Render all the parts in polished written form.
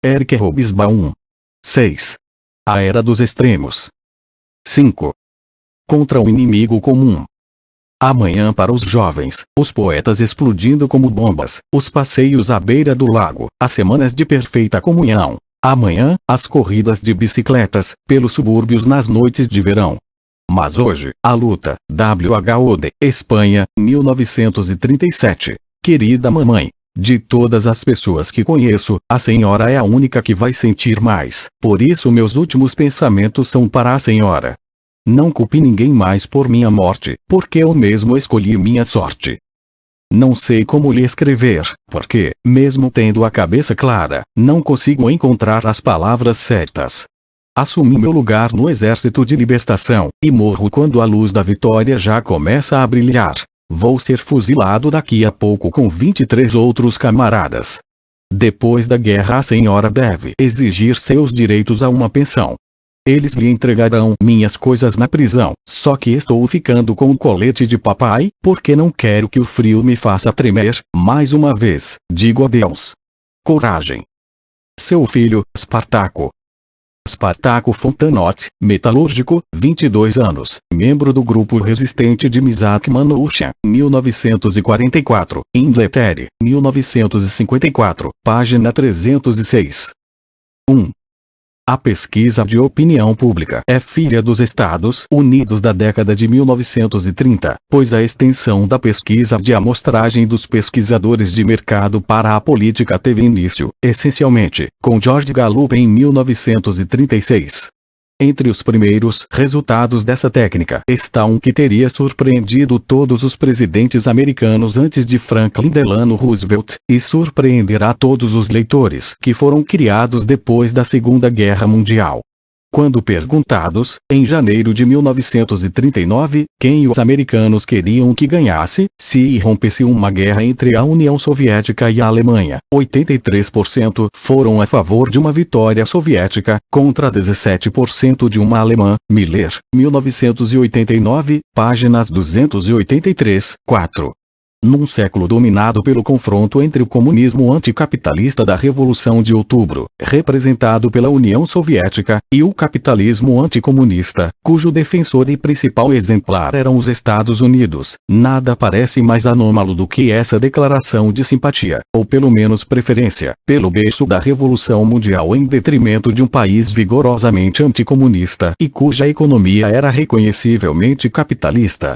Eric Hobsbawm. 6. A Era dos Extremos. 5. Contra o inimigo comum. Amanhã para os jovens, os poetas explodindo como bombas, os passeios à beira do lago, as semanas de perfeita comunhão. Amanhã, as corridas de bicicletas, pelos subúrbios nas noites de verão. Mas hoje, a luta, WHOD, Espanha, 1937. Querida mamãe, de todas as pessoas que conheço, a senhora é a única que vai sentir mais, por isso meus últimos pensamentos são para a senhora. Não culpe ninguém mais por minha morte, porque eu mesmo escolhi minha sorte. Não sei como lhe escrever, porque, mesmo tendo a cabeça clara, não consigo encontrar as palavras certas. Assumi meu lugar no Exército de Libertação, e morro quando a luz da vitória já começa a brilhar. Vou ser fuzilado daqui a pouco com 23 outros camaradas. Depois da guerra a senhora deve exigir seus direitos a uma pensão. Eles lhe entregarão minhas coisas na prisão, só que estou ficando com o colete de papai, porque não quero que o frio me faça tremer. Mais uma vez, digo adeus. Coragem. Seu filho, Spartaco. Spartaco Fontanotte, metalúrgico, 22 anos, membro do grupo resistente de Misak Manouchian, 1944, Inglaterra, 1954, página 306. 1. A pesquisa de opinião pública é filha dos Estados Unidos da década de 1930, pois a extensão da pesquisa de amostragem dos pesquisadores de mercado para a política teve início, essencialmente, com George Gallup em 1936. Entre os primeiros resultados dessa técnica está um que teria surpreendido todos os presidentes americanos antes de Franklin Delano Roosevelt, e surpreenderá todos os leitores que foram criados depois da Segunda Guerra Mundial. Quando perguntados, em janeiro de 1939, quem os americanos queriam que ganhasse, se irrompesse uma guerra entre a União Soviética e a Alemanha, 83% foram a favor de uma vitória soviética, contra 17% de uma alemã. Miller, 1989, páginas 283, 4. Num século dominado pelo confronto entre o comunismo anticapitalista da Revolução de Outubro, representado pela União Soviética, e o capitalismo anticomunista, cujo defensor e principal exemplar eram os Estados Unidos, nada parece mais anômalo do que essa declaração de simpatia, ou pelo menos preferência, pelo berço da Revolução Mundial em detrimento de um país vigorosamente anticomunista e cuja economia era reconhecivelmente capitalista.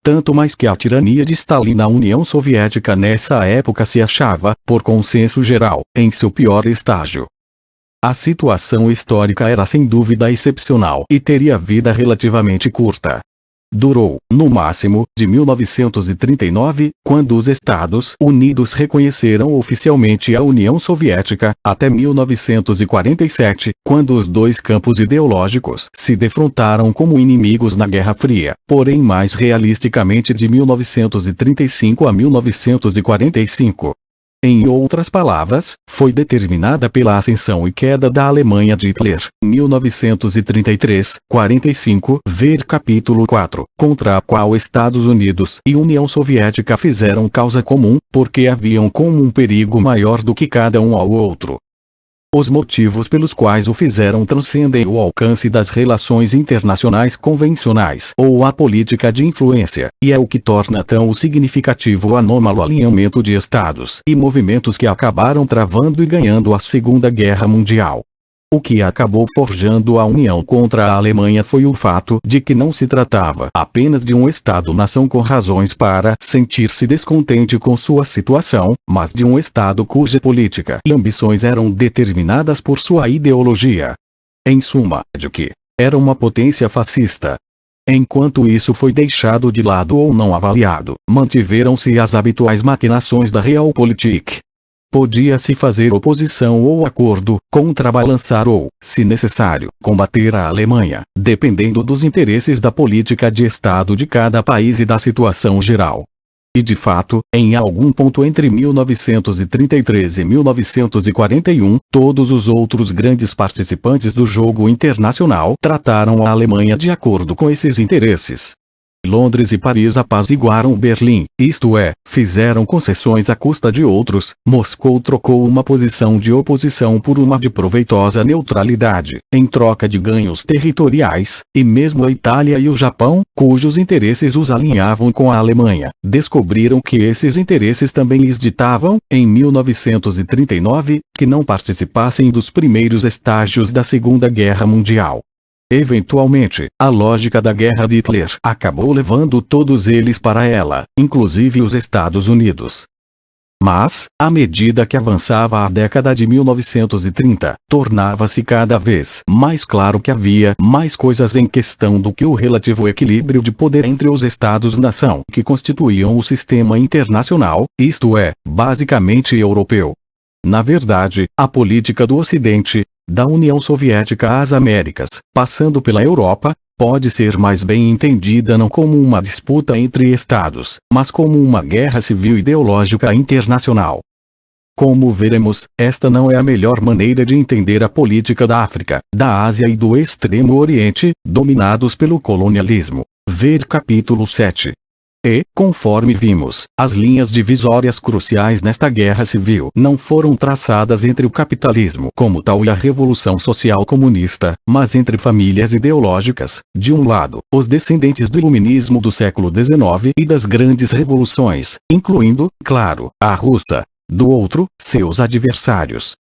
Tanto mais que a tirania de Stalin na União Soviética nessa época se achava, por consenso geral, em seu pior estágio. A situação histórica era sem dúvida excepcional e teria vida relativamente curta. Durou, no máximo, de 1939, quando os Estados Unidos reconheceram oficialmente a União Soviética, até 1947, quando os dois campos ideológicos se defrontaram como inimigos na Guerra Fria, porém mais realisticamente de 1935 a 1945. Em outras palavras, foi determinada pela ascensão e queda da Alemanha de Hitler, 1933-45, ver capítulo 4, contra a qual Estados Unidos e União Soviética fizeram causa comum, porque haviam como um perigo maior do que cada um ao outro. Os motivos pelos quais o fizeram transcendem o alcance das relações internacionais convencionais ou a política de influência, e é o que torna tão significativo o anômalo alinhamento de estados e movimentos que acabaram travando e ganhando a Segunda Guerra Mundial. O que acabou forjando a união contra a Alemanha foi o fato de que não se tratava apenas de um Estado-nação com razões para sentir-se descontente com sua situação, mas de um Estado cuja política e ambições eram determinadas por sua ideologia. Em suma, de que era uma potência fascista. Enquanto isso foi deixado de lado ou não avaliado, mantiveram-se as habituais maquinações da Realpolitik. Podia-se fazer oposição ou acordo, contrabalançar ou, se necessário, combater a Alemanha, dependendo dos interesses da política de Estado de cada país e da situação geral. E de fato, em algum ponto entre 1933 e 1941, todos os outros grandes participantes do jogo internacional trataram a Alemanha de acordo com esses interesses. Londres e Paris apaziguaram Berlim, isto é, fizeram concessões à custa de outros. Moscou trocou uma posição de oposição por uma de proveitosa neutralidade, em troca de ganhos territoriais, e mesmo a Itália e o Japão, cujos interesses os alinhavam com a Alemanha, descobriram que esses interesses também lhes ditavam, em 1939, que não participassem dos primeiros estágios da Segunda Guerra Mundial. Eventualmente, a lógica da guerra de Hitler acabou levando todos eles para ela, inclusive os Estados Unidos. Mas, à medida que avançava a década de 1930, tornava-se cada vez mais claro que havia mais coisas em questão do que o relativo equilíbrio de poder entre os Estados-nação que constituíam o sistema internacional, isto é, basicamente europeu. Na verdade, a política do Ocidente, da União Soviética às Américas, passando pela Europa, pode ser mais bem entendida não como uma disputa entre estados, mas como uma guerra civil ideológica internacional. Como veremos, esta não é a melhor maneira de entender a política da África, da Ásia e do Extremo Oriente, dominados pelo colonialismo. Ver capítulo 7. E, conforme vimos, as linhas divisórias cruciais nesta guerra civil não foram traçadas entre o capitalismo como tal e a revolução social comunista, mas entre famílias ideológicas, de um lado, os descendentes do iluminismo do século XIX e das grandes revoluções, incluindo, claro, a russa; do outro, seus adversários.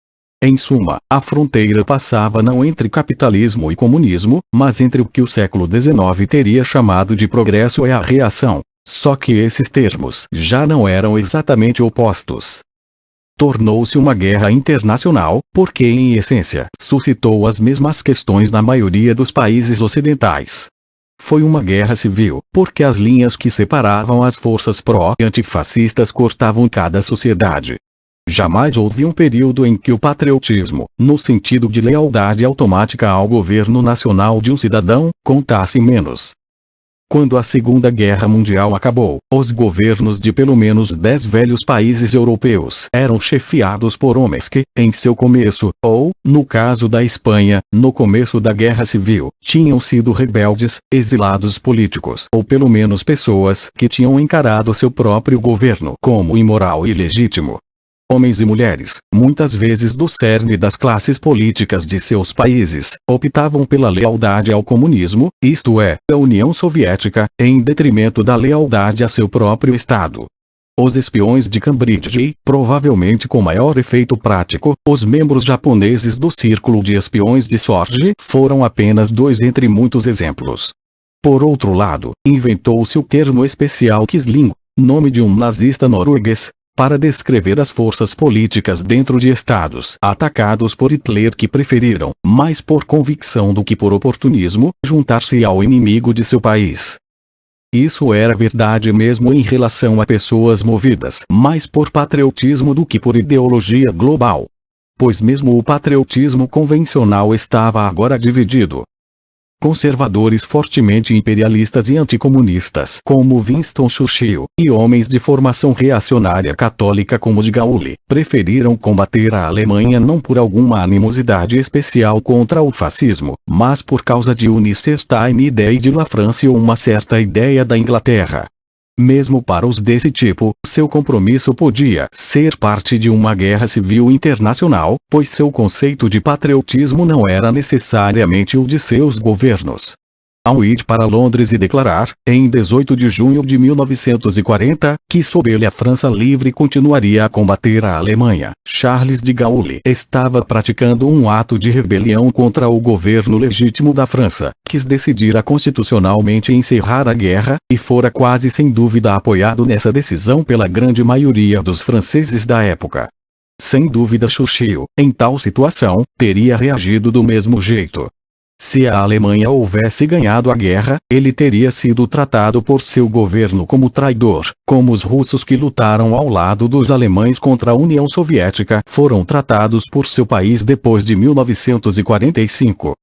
Em suma, a fronteira passava não entre capitalismo e comunismo, mas entre o que o século XIX teria chamado de progresso e a reação. Só que esses termos já não eram exatamente opostos. Tornou-se uma guerra internacional, porque em essência suscitou as mesmas questões na maioria dos países ocidentais. Foi uma guerra civil, porque as linhas que separavam as forças pró- e antifascistas cortavam cada sociedade. Jamais houve um período em que o patriotismo, no sentido de lealdade automática ao governo nacional de um cidadão, contasse menos. Quando a Segunda Guerra Mundial acabou, os governos de pelo menos 10 velhos países europeus eram chefiados por homens que, em seu começo, ou, no caso da Espanha, no começo da Guerra Civil, tinham sido rebeldes, exilados políticos ou pelo menos pessoas que tinham encarado seu próprio governo como imoral e ilegítimo. Homens e mulheres, muitas vezes do cerne das classes políticas de seus países, optavam pela lealdade ao comunismo, isto é, à União Soviética, em detrimento da lealdade a seu próprio Estado. Os espiões de Cambridge e, provavelmente com maior efeito prático, os membros japoneses do Círculo de Espiões de Sorge foram apenas dois entre muitos exemplos. Por outro lado, inventou-se o termo especial Quisling, nome de um nazista norueguês, para descrever as forças políticas dentro de estados atacados por Hitler que preferiram, mais por convicção do que por oportunismo, juntar-se ao inimigo de seu país. Isso era verdade mesmo em relação a pessoas movidas mais por patriotismo do que por ideologia global. Pois mesmo o patriotismo convencional estava agora dividido. Conservadores fortemente imperialistas e anticomunistas como Winston Churchill, e homens de formação reacionária católica como de Gaulle, preferiram combater a Alemanha não por alguma animosidade especial contra o fascismo, mas por causa de une certaine idée de la France ou uma certa ideia da Inglaterra. Mesmo para os desse tipo, seu compromisso podia ser parte de uma guerra civil internacional, pois seu conceito de patriotismo não era necessariamente o de seus governos. Ao ir para Londres e declarar, em 18 de junho de 1940, que sob ele a França livre continuaria a combater a Alemanha, Charles de Gaulle estava praticando um ato de rebelião contra o governo legítimo da França, quis decidir constitucionalmente encerrar a guerra, e fora quase sem dúvida apoiado nessa decisão pela grande maioria dos franceses da época. Sem dúvida Churchill, em tal situação, teria reagido do mesmo jeito. Se a Alemanha houvesse ganhado a guerra, ele teria sido tratado por seu governo como traidor, como os russos que lutaram ao lado dos alemães contra a União Soviética foram tratados por seu país depois de 1945.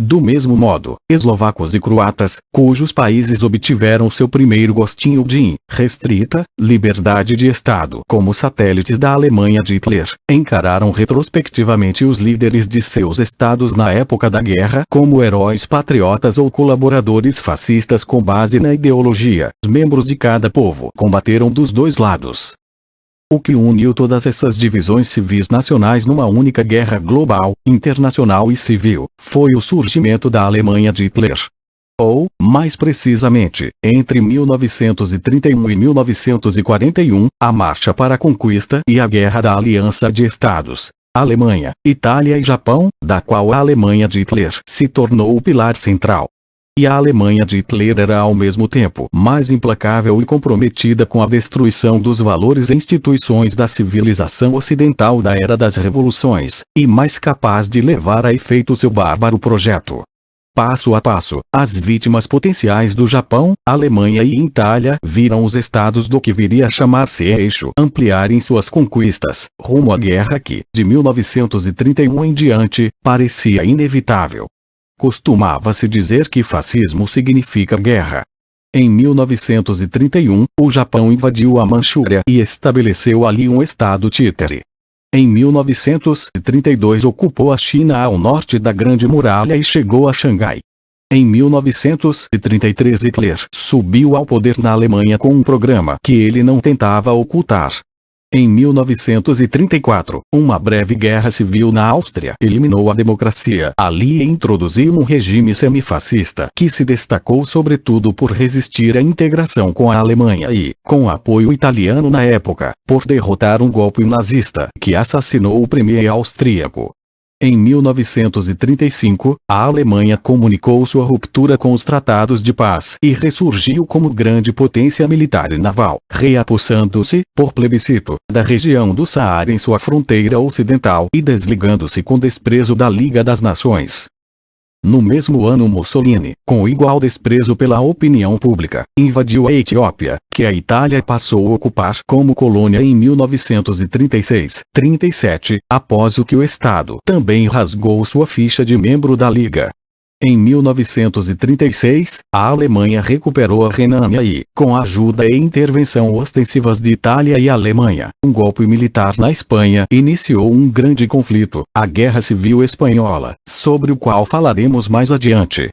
Do mesmo modo, eslovacos e croatas, cujos países obtiveram seu primeiro gostinho de restrita liberdade de Estado como satélites da Alemanha de Hitler, encararam retrospectivamente os líderes de seus estados na época da guerra como heróis patriotas ou colaboradores fascistas com base na ideologia. Os membros de cada povo combateram dos dois lados. O que uniu todas essas divisões civis nacionais numa única guerra global, internacional e civil, foi o surgimento da Alemanha de Hitler. Ou, mais precisamente, entre 1931 e 1941, a Marcha para a Conquista e a Guerra da Aliança de Estados, Alemanha, Itália e Japão, da qual a Alemanha de Hitler se tornou o pilar central. E a Alemanha de Hitler era ao mesmo tempo mais implacável e comprometida com a destruição dos valores e instituições da civilização ocidental da era das revoluções, e mais capaz de levar a efeito seu bárbaro projeto. Passo a passo, as vítimas potenciais do Japão, Alemanha e Itália viram os estados do que viria a chamar-se Eixo ampliarem suas conquistas, rumo à guerra que, de 1931 em diante, parecia inevitável. Costumava-se dizer que fascismo significa guerra. Em 1931, o Japão invadiu a Manchúria e estabeleceu ali um estado títere. Em 1932 ocupou a China ao norte da Grande Muralha e chegou a Xangai. Em 1933 Hitler subiu ao poder na Alemanha com um programa que ele não tentava ocultar. Em 1934, uma breve guerra civil na Áustria eliminou a democracia ali e introduziu um regime semifascista que se destacou sobretudo por resistir à integração com a Alemanha e, com apoio italiano na época, por derrotar um golpe nazista que assassinou o premier austríaco. Em 1935, a Alemanha comunicou sua ruptura com os tratados de paz e ressurgiu como grande potência militar e naval, reapossando-se, por plebiscito, da região do Saara em sua fronteira ocidental e desligando-se com desprezo da Liga das Nações. No mesmo ano Mussolini, com igual desprezo pela opinião pública, invadiu a Etiópia, que a Itália passou a ocupar como colônia em 1936-37, após o que o Estado também rasgou sua ficha de membro da Liga. Em 1936, a Alemanha recuperou a Renânia e, com a ajuda e intervenção ostensivas de Itália e Alemanha, um golpe militar na Espanha iniciou um grande conflito, a Guerra Civil Espanhola, sobre o qual falaremos mais adiante.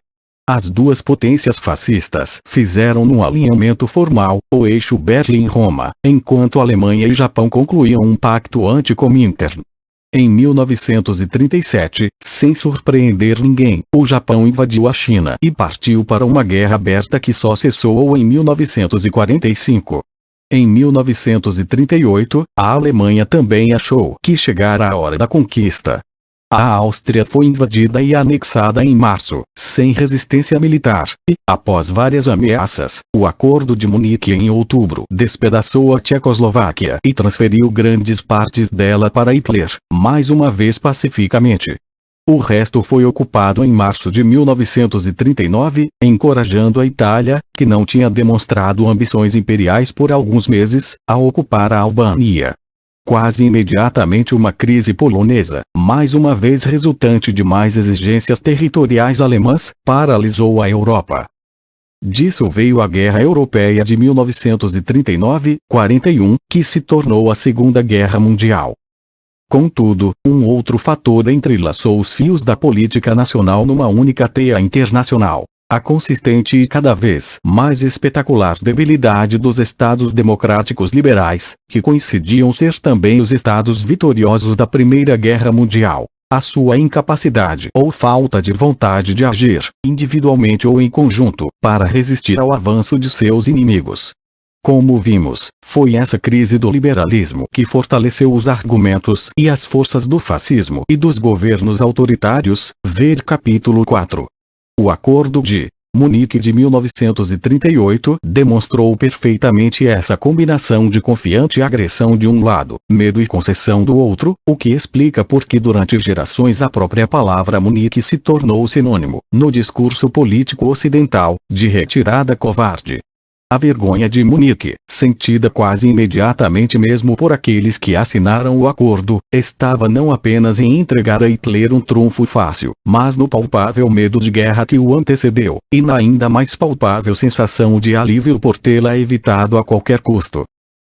As duas potências fascistas fizeram num alinhamento formal, o eixo Berlim-Roma, enquanto Alemanha e Japão concluíam um pacto anti-Comintern. Em 1937, sem surpreender ninguém, o Japão invadiu a China e partiu para uma guerra aberta que só cessou em 1945. Em 1938, a Alemanha também achou que chegara a hora da conquista. A Áustria foi invadida e anexada em março, sem resistência militar, e, após várias ameaças, o Acordo de Munique em outubro despedaçou a Tchecoslováquia e transferiu grandes partes dela para Hitler, mais uma vez pacificamente. O resto foi ocupado em março de 1939, encorajando a Itália, que não tinha demonstrado ambições imperiais por alguns meses, a ocupar a Albânia. Quase imediatamente uma crise polonesa, mais uma vez resultante de mais exigências territoriais alemãs, paralisou a Europa. Disso veio a Guerra Europeia de 1939-41, que se tornou a Segunda Guerra Mundial. Contudo, um outro fator entrelaçou os fios da política nacional numa única teia internacional. A consistente e cada vez mais espetacular debilidade dos Estados democráticos liberais, que coincidiam ser também os Estados vitoriosos da Primeira Guerra Mundial. A sua incapacidade ou falta de vontade de agir, individualmente ou em conjunto, para resistir ao avanço de seus inimigos. Como vimos, foi essa crise do liberalismo que fortaleceu os argumentos e as forças do fascismo e dos governos autoritários, ver capítulo 4. O Acordo de Munique de 1938 demonstrou perfeitamente essa combinação de confiante agressão de um lado, medo e concessão do outro, o que explica por que durante gerações a própria palavra Munique se tornou sinônimo, no discurso político ocidental, de retirada covarde. A vergonha de Munique, sentida quase imediatamente mesmo por aqueles que assinaram o acordo, estava não apenas em entregar a Hitler um trunfo fácil, mas no palpável medo de guerra que o antecedeu, e na ainda mais palpável sensação de alívio por tê-la evitado a qualquer custo.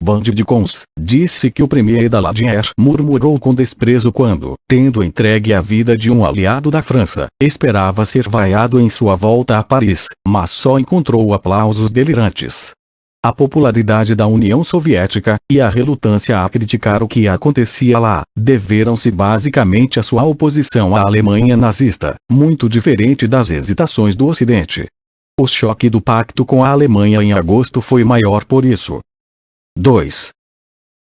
Bande de cons, disse que o premier Daladier murmurou com desprezo quando, tendo entregue a vida de um aliado da França, esperava ser vaiado em sua volta a Paris, mas só encontrou aplausos delirantes. A popularidade da União Soviética, e a relutância a criticar o que acontecia lá, deveram-se basicamente à sua oposição à Alemanha nazista, muito diferente das hesitações do Ocidente. O choque do pacto com a Alemanha em agosto foi maior por isso. 2.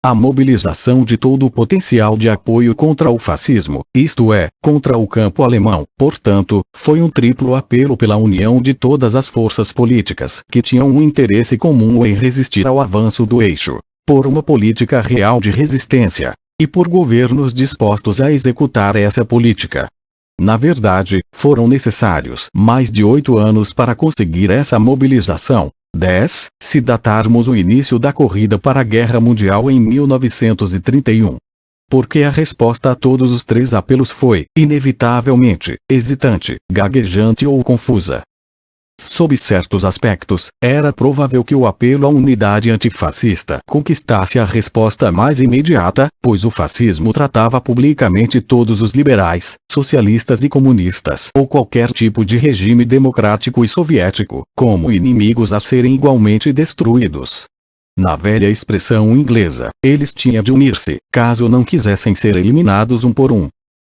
A mobilização de todo o potencial de apoio contra o fascismo, isto é, contra o campo alemão, portanto, foi um triplo apelo pela união de todas as forças políticas que tinham um interesse comum em resistir ao avanço do eixo, por uma política real de resistência, e por governos dispostos a executar essa política. Na verdade, foram necessários mais de 8 anos para conseguir essa mobilização. 10. Se datarmos o início da corrida para a Guerra Mundial em 1931. Porque a resposta a todos os 3 apelos foi, inevitavelmente, hesitante, gaguejante ou confusa. Sob certos aspectos, era provável que o apelo à unidade antifascista conquistasse a resposta mais imediata, pois o fascismo tratava publicamente todos os liberais, socialistas e comunistas ou qualquer tipo de regime democrático e soviético, como inimigos a serem igualmente destruídos. Na velha expressão inglesa, eles tinham de unir-se, caso não quisessem ser eliminados um por um.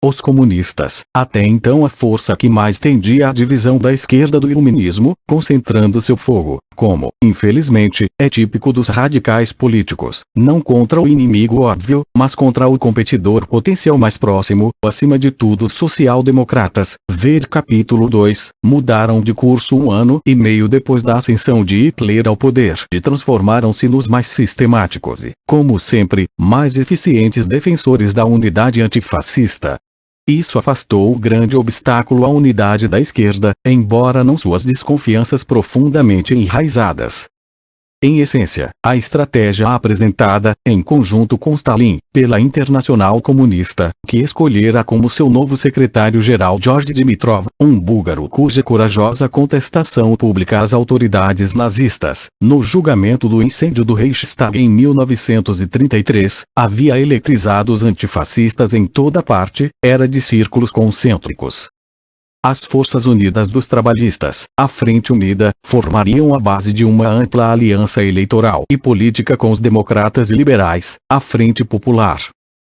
Os comunistas, até então a força que mais tendia à divisão da esquerda do iluminismo, concentrando seu fogo, como, infelizmente, é típico dos radicais políticos, não contra o inimigo óbvio, mas contra o competidor potencial mais próximo, acima de tudo os social-democratas, ver capítulo 2, mudaram de curso 1 ano e meio depois da ascensão de Hitler ao poder e transformaram-se nos mais sistemáticos e, como sempre, mais eficientes defensores da unidade antifascista. Isso afastou o grande obstáculo à unidade da esquerda, embora não suas desconfianças profundamente enraizadas. Em essência, a estratégia apresentada, em conjunto com Stalin, pela Internacional Comunista, que escolhera como seu novo secretário-geral Georgy Dimitrov, um búlgaro cuja corajosa contestação pública às autoridades nazistas, no julgamento do incêndio do Reichstag em 1933, havia eletrizado os antifascistas em toda parte, era de círculos concêntricos. As Forças Unidas dos Trabalhistas, a Frente Unida, formariam a base de uma ampla aliança eleitoral e política com os democratas e liberais, a Frente Popular.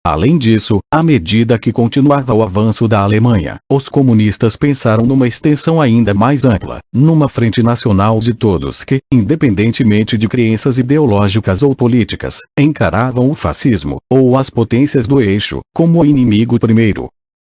Além disso, à medida que continuava o avanço da Alemanha, os comunistas pensaram numa extensão ainda mais ampla, numa frente nacional de todos que, independentemente de crenças ideológicas ou políticas, encaravam o fascismo, ou as potências do eixo, como o inimigo primeiro.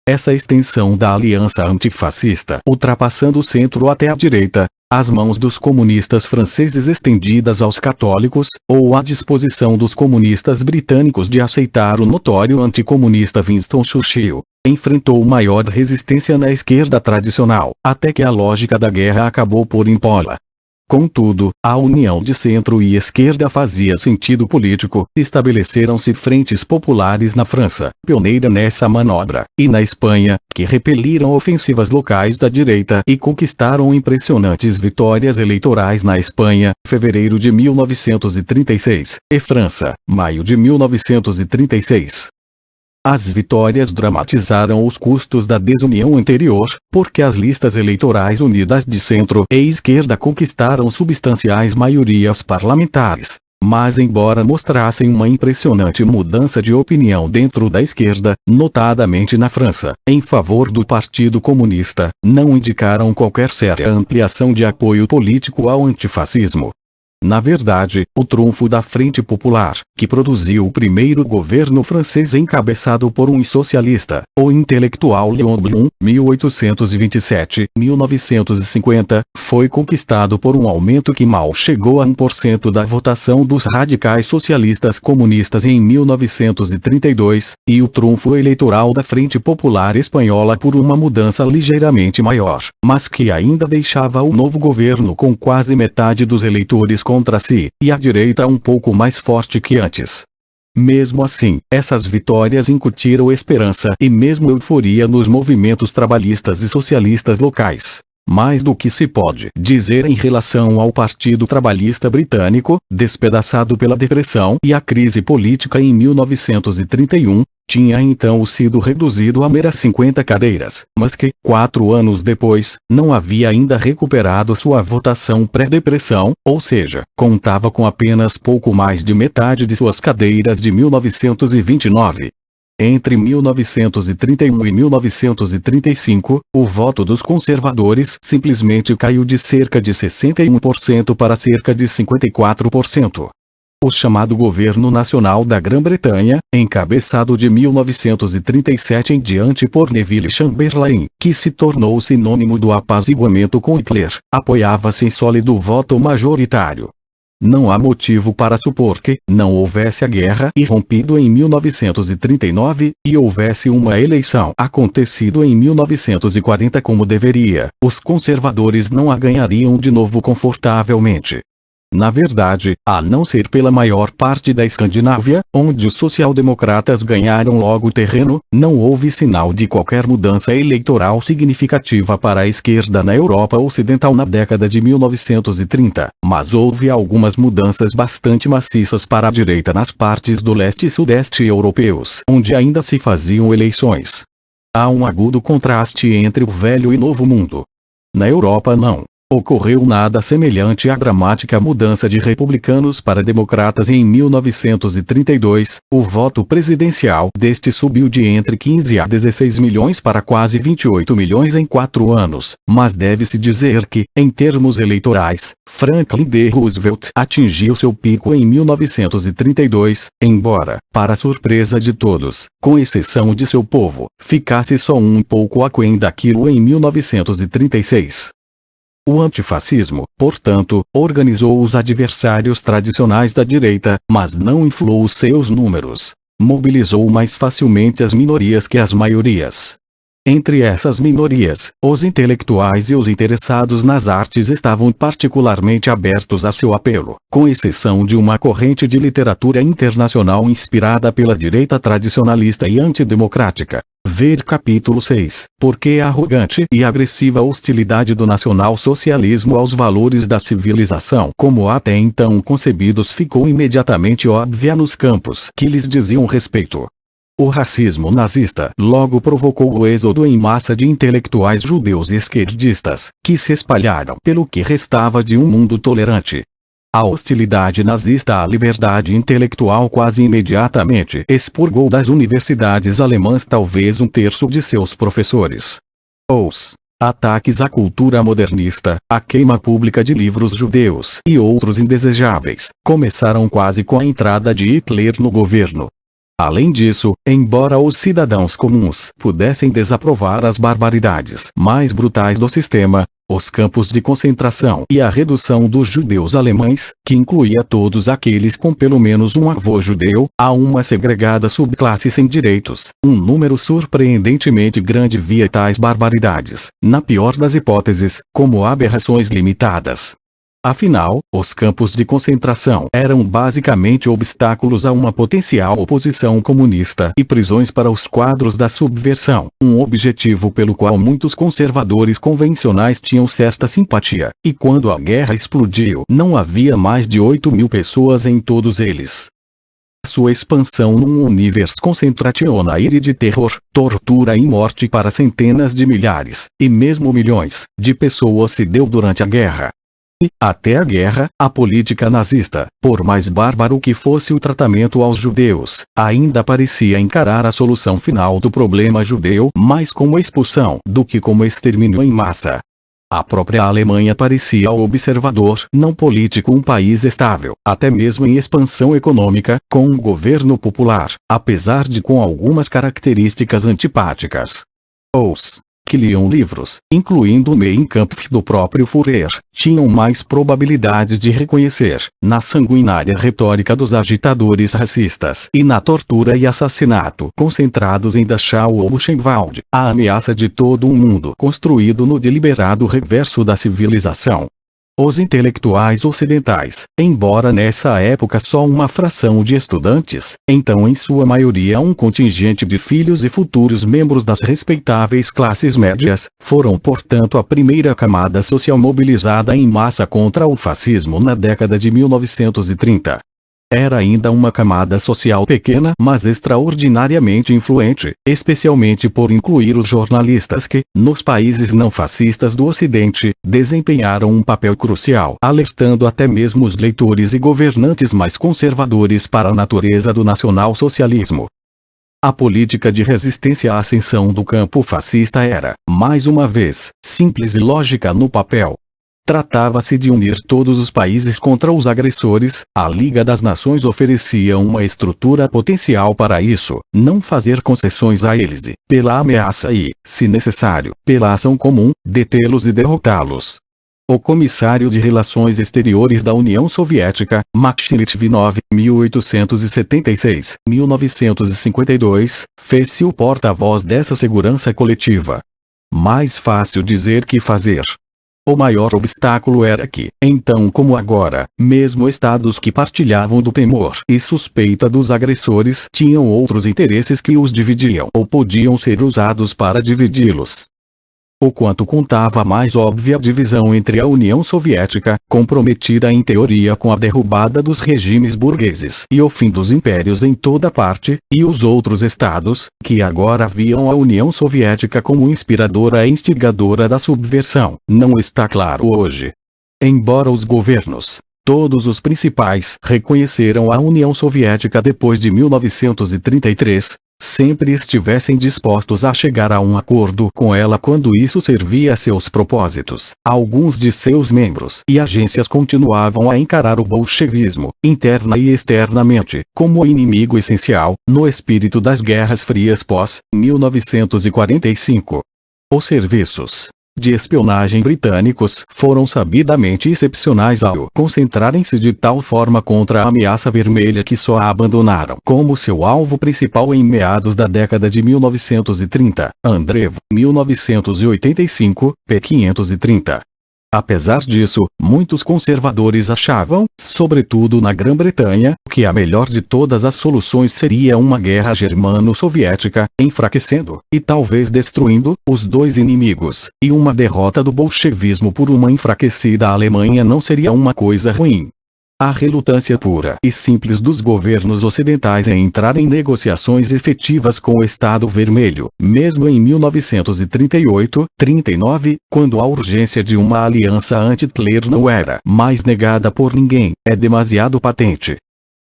Essa extensão da aliança antifascista, ultrapassando o centro até a direita, as mãos dos comunistas franceses estendidas aos católicos, ou a disposição dos comunistas britânicos de aceitar o notório anticomunista Winston Churchill, enfrentou maior resistência na esquerda tradicional, até que a lógica da guerra acabou por impô-la. Contudo, a união de centro e esquerda fazia sentido político, estabeleceram-se frentes populares na França, pioneira nessa manobra, e na Espanha, que repeliram ofensivas locais da direita e conquistaram impressionantes vitórias eleitorais na Espanha, fevereiro de 1936, e França, maio de 1936. As vitórias dramatizaram os custos da desunião anterior, porque as listas eleitorais unidas de centro e esquerda conquistaram substanciais maiorias parlamentares. Mas embora mostrassem uma impressionante mudança de opinião dentro da esquerda, notadamente na França, em favor do Partido Comunista, não indicaram qualquer séria ampliação de apoio político ao antifascismo. Na verdade, o trunfo da Frente Popular, que produziu o primeiro governo francês encabeçado por um socialista, o intelectual Léon Blum, 1827-1950, foi conquistado por um aumento que mal chegou a 1% da votação dos radicais socialistas comunistas em 1932, e o trunfo eleitoral da Frente Popular Espanhola por uma mudança ligeiramente maior, mas que ainda deixava o novo governo com quase metade dos eleitores com contra si, e a direita um pouco mais forte que antes. Mesmo assim, essas vitórias incutiram esperança e mesmo euforia nos movimentos trabalhistas e socialistas locais. Mais do que se pode dizer em relação ao Partido Trabalhista Britânico, despedaçado pela depressão e a crise política em 1931, tinha então sido reduzido a meras 50 cadeiras, mas que, 4 anos depois, não havia ainda recuperado sua votação pré-depressão, ou seja, contava com apenas pouco mais de metade de suas cadeiras de 1929. Entre 1931 e 1935, o voto dos conservadores simplesmente caiu de cerca de 61% para cerca de 54%. O chamado Governo Nacional da Grã-Bretanha, encabeçado de 1937 em diante por Neville Chamberlain, que se tornou sinônimo do apaziguamento com Hitler, apoiava-se em sólido voto majoritário. Não há motivo para supor que não houvesse a guerra irrompido em 1939, e houvesse uma eleição acontecido em 1940 como deveria, os conservadores não a ganhariam de novo confortavelmente. Na verdade, a não ser pela maior parte da Escandinávia, onde os social-democratas ganharam logo terreno, não houve sinal de qualquer mudança eleitoral significativa para a esquerda na Europa Ocidental na década de 1930, mas houve algumas mudanças bastante maciças para a direita nas partes do leste e sudeste europeus, onde ainda se faziam eleições. Há um agudo contraste entre o velho e novo mundo. Na Europa não ocorreu nada semelhante à dramática mudança de republicanos para democratas em 1932, o voto presidencial deste subiu de entre 15 a 16 milhões para quase 28 milhões em 4 anos, mas deve-se dizer que, em termos eleitorais, Franklin D. Roosevelt atingiu seu pico em 1932, embora, para surpresa de todos, com exceção de seu povo, ficasse só um pouco aquém daquilo em 1936. O antifascismo, portanto, organizou os adversários tradicionais da direita, mas não inflou os seus números. Mobilizou mais facilmente as minorias que as maiorias. Entre essas minorias, os intelectuais e os interessados nas artes estavam particularmente abertos a seu apelo, com exceção de uma corrente de literatura internacional inspirada pela direita tradicionalista e antidemocrática. Ver capítulo 6, porque a arrogante e agressiva hostilidade do nacional-socialismo aos valores da civilização como até então concebidos ficou imediatamente óbvia nos campos que lhes diziam respeito. O racismo nazista logo provocou o êxodo em massa de intelectuais judeus e esquerdistas, que se espalharam pelo que restava de um mundo tolerante. A hostilidade nazista à liberdade intelectual quase imediatamente expurgou das universidades alemãs talvez 1/3 de seus professores. Os ataques à cultura modernista, a queima pública de livros judeus e outros indesejáveis, começaram quase com a entrada de Hitler no governo. Além disso, embora os cidadãos comuns pudessem desaprovar as barbaridades mais brutais do sistema, os campos de concentração e a redução dos judeus alemães, que incluía todos aqueles com pelo menos um avô judeu, a uma segregada subclasse sem direitos, um número surpreendentemente grande via tais barbaridades, na pior das hipóteses, como aberrações limitadas. Afinal, os campos de concentração eram basicamente obstáculos a uma potencial oposição comunista e prisões para os quadros da subversão, um objetivo pelo qual muitos conservadores convencionais tinham certa simpatia, e quando a guerra explodiu não havia mais de 8.000 pessoas em todos eles. Sua expansão num universo concentracionaire de terror, tortura e morte para centenas de milhares, e mesmo milhões, de pessoas se deu durante a guerra. E, até a guerra, a política nazista, por mais bárbaro que fosse o tratamento aos judeus, ainda parecia encarar a solução final do problema judeu mais como expulsão do que como extermínio em massa. A própria Alemanha parecia ao observador não político um país estável, até mesmo em expansão econômica, com um governo popular, apesar de com algumas características antipáticas. Os que liam livros, incluindo o Mein Kampf do próprio Führer, tinham mais probabilidade de reconhecer, na sanguinária retórica dos agitadores racistas e na tortura e assassinato concentrados em Dachau ou Buchenwald, a ameaça de todo um mundo construído no deliberado reverso da civilização. Os intelectuais ocidentais, embora nessa época só uma fração de estudantes, então em sua maioria um contingente de filhos e futuros membros das respeitáveis classes médias, foram portanto a primeira camada social mobilizada em massa contra o fascismo na década de 1930. Era ainda uma camada social pequena, mas extraordinariamente influente, especialmente por incluir os jornalistas que, nos países não fascistas do Ocidente, desempenharam um papel crucial, alertando até mesmo os leitores e governantes mais conservadores para a natureza do nacional-socialismo. A política de resistência à ascensão do campo fascista era, mais uma vez, simples e lógica no papel. Tratava-se de unir todos os países contra os agressores, a Liga das Nações oferecia uma estrutura potencial para isso, não fazer concessões a eles e, pela ameaça e, se necessário, pela ação comum, detê-los e derrotá-los. O comissário de Relações Exteriores da União Soviética, Maksim Litvinov, 1876-1952, fez-se o porta-voz dessa segurança coletiva. Mais fácil dizer que fazer. O maior obstáculo era que, então como agora, mesmo estados que partilhavam do temor e suspeita dos agressores tinham outros interesses que os dividiam ou podiam ser usados para dividi-los. O quanto contava a mais óbvia divisão entre a União Soviética, comprometida em teoria com a derrubada dos regimes burgueses e o fim dos impérios em toda parte, e os outros estados, que agora viam a União Soviética como inspiradora e instigadora da subversão, não está claro hoje. Embora os governos, todos os principais, reconheceram a União Soviética depois de 1933, sempre estivessem dispostos a chegar a um acordo com ela quando isso servia a seus propósitos. Alguns de seus membros e agências continuavam a encarar o bolchevismo, interna e externamente, como inimigo essencial, no espírito das guerras frias pós-1945. Os serviços de espionagem britânicos foram sabidamente excepcionais ao concentrarem-se de tal forma contra a ameaça vermelha que só a abandonaram como seu alvo principal em meados da década de 1930. Andreev, 1985, p. 530. Apesar disso, muitos conservadores achavam, sobretudo na Grã-Bretanha, que a melhor de todas as soluções seria uma guerra germano-soviética, enfraquecendo, e talvez destruindo, os dois inimigos, e uma derrota do bolchevismo por uma enfraquecida Alemanha não seria uma coisa ruim. A relutância pura e simples dos governos ocidentais em entrar em negociações efetivas com o Estado Vermelho, mesmo em 1938-39, quando a urgência de uma aliança anti-Hitler não era mais negada por ninguém, é demasiado patente.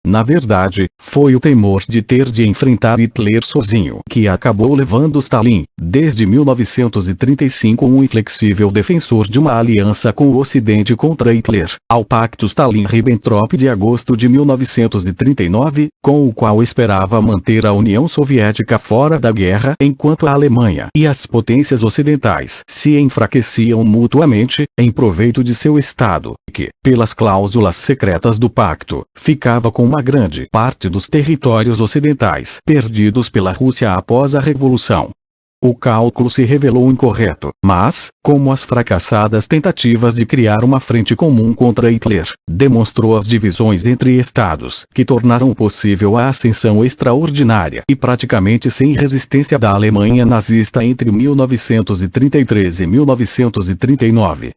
Na verdade, foi o temor de ter de enfrentar Hitler sozinho que acabou levando Stalin, desde 1935 um inflexível defensor de uma aliança com o Ocidente contra Hitler, ao Pacto Stalin-Ribbentrop de agosto de 1939, com o qual esperava manter a União Soviética fora da guerra enquanto a Alemanha e as potências ocidentais se enfraqueciam mutuamente, em proveito de seu Estado, que, pelas cláusulas secretas do pacto, ficava com uma grande parte dos territórios ocidentais perdidos pela Rússia após a Revolução. O cálculo se revelou incorreto, mas, como as fracassadas tentativas de criar uma frente comum contra Hitler, demonstrou as divisões entre estados que tornaram possível a ascensão extraordinária e praticamente sem resistência da Alemanha nazista entre 1933 e 1939.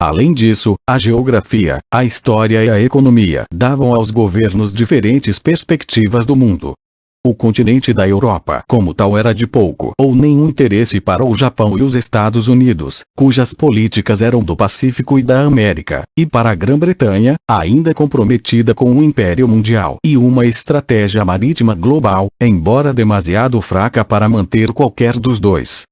Além disso, a geografia, a história e a economia davam aos governos diferentes perspectivas do mundo. O continente da Europa, como tal, era de pouco ou nenhum interesse para o Japão e os Estados Unidos, cujas políticas eram do Pacífico e da América, e para a Grã-Bretanha, ainda comprometida com o Império Mundial e uma estratégia marítima global, embora demasiado fraca para manter qualquer dos dois.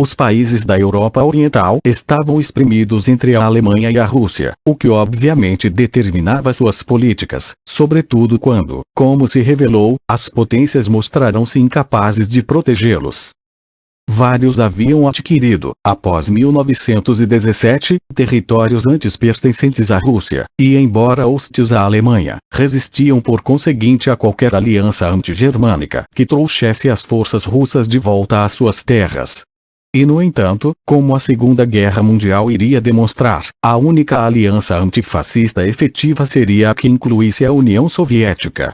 Os países da Europa Oriental estavam espremidos entre a Alemanha e a Rússia, o que obviamente determinava suas políticas, sobretudo quando, como se revelou, as potências mostraram-se incapazes de protegê-los. Vários haviam adquirido, após 1917, territórios antes pertencentes à Rússia, e embora hostis à Alemanha, resistiam por conseguinte a qualquer aliança anti-germânica que trouxesse as forças russas de volta às suas terras. E no entanto, como a Segunda Guerra Mundial iria demonstrar, a única aliança antifascista efetiva seria a que incluísse a União Soviética.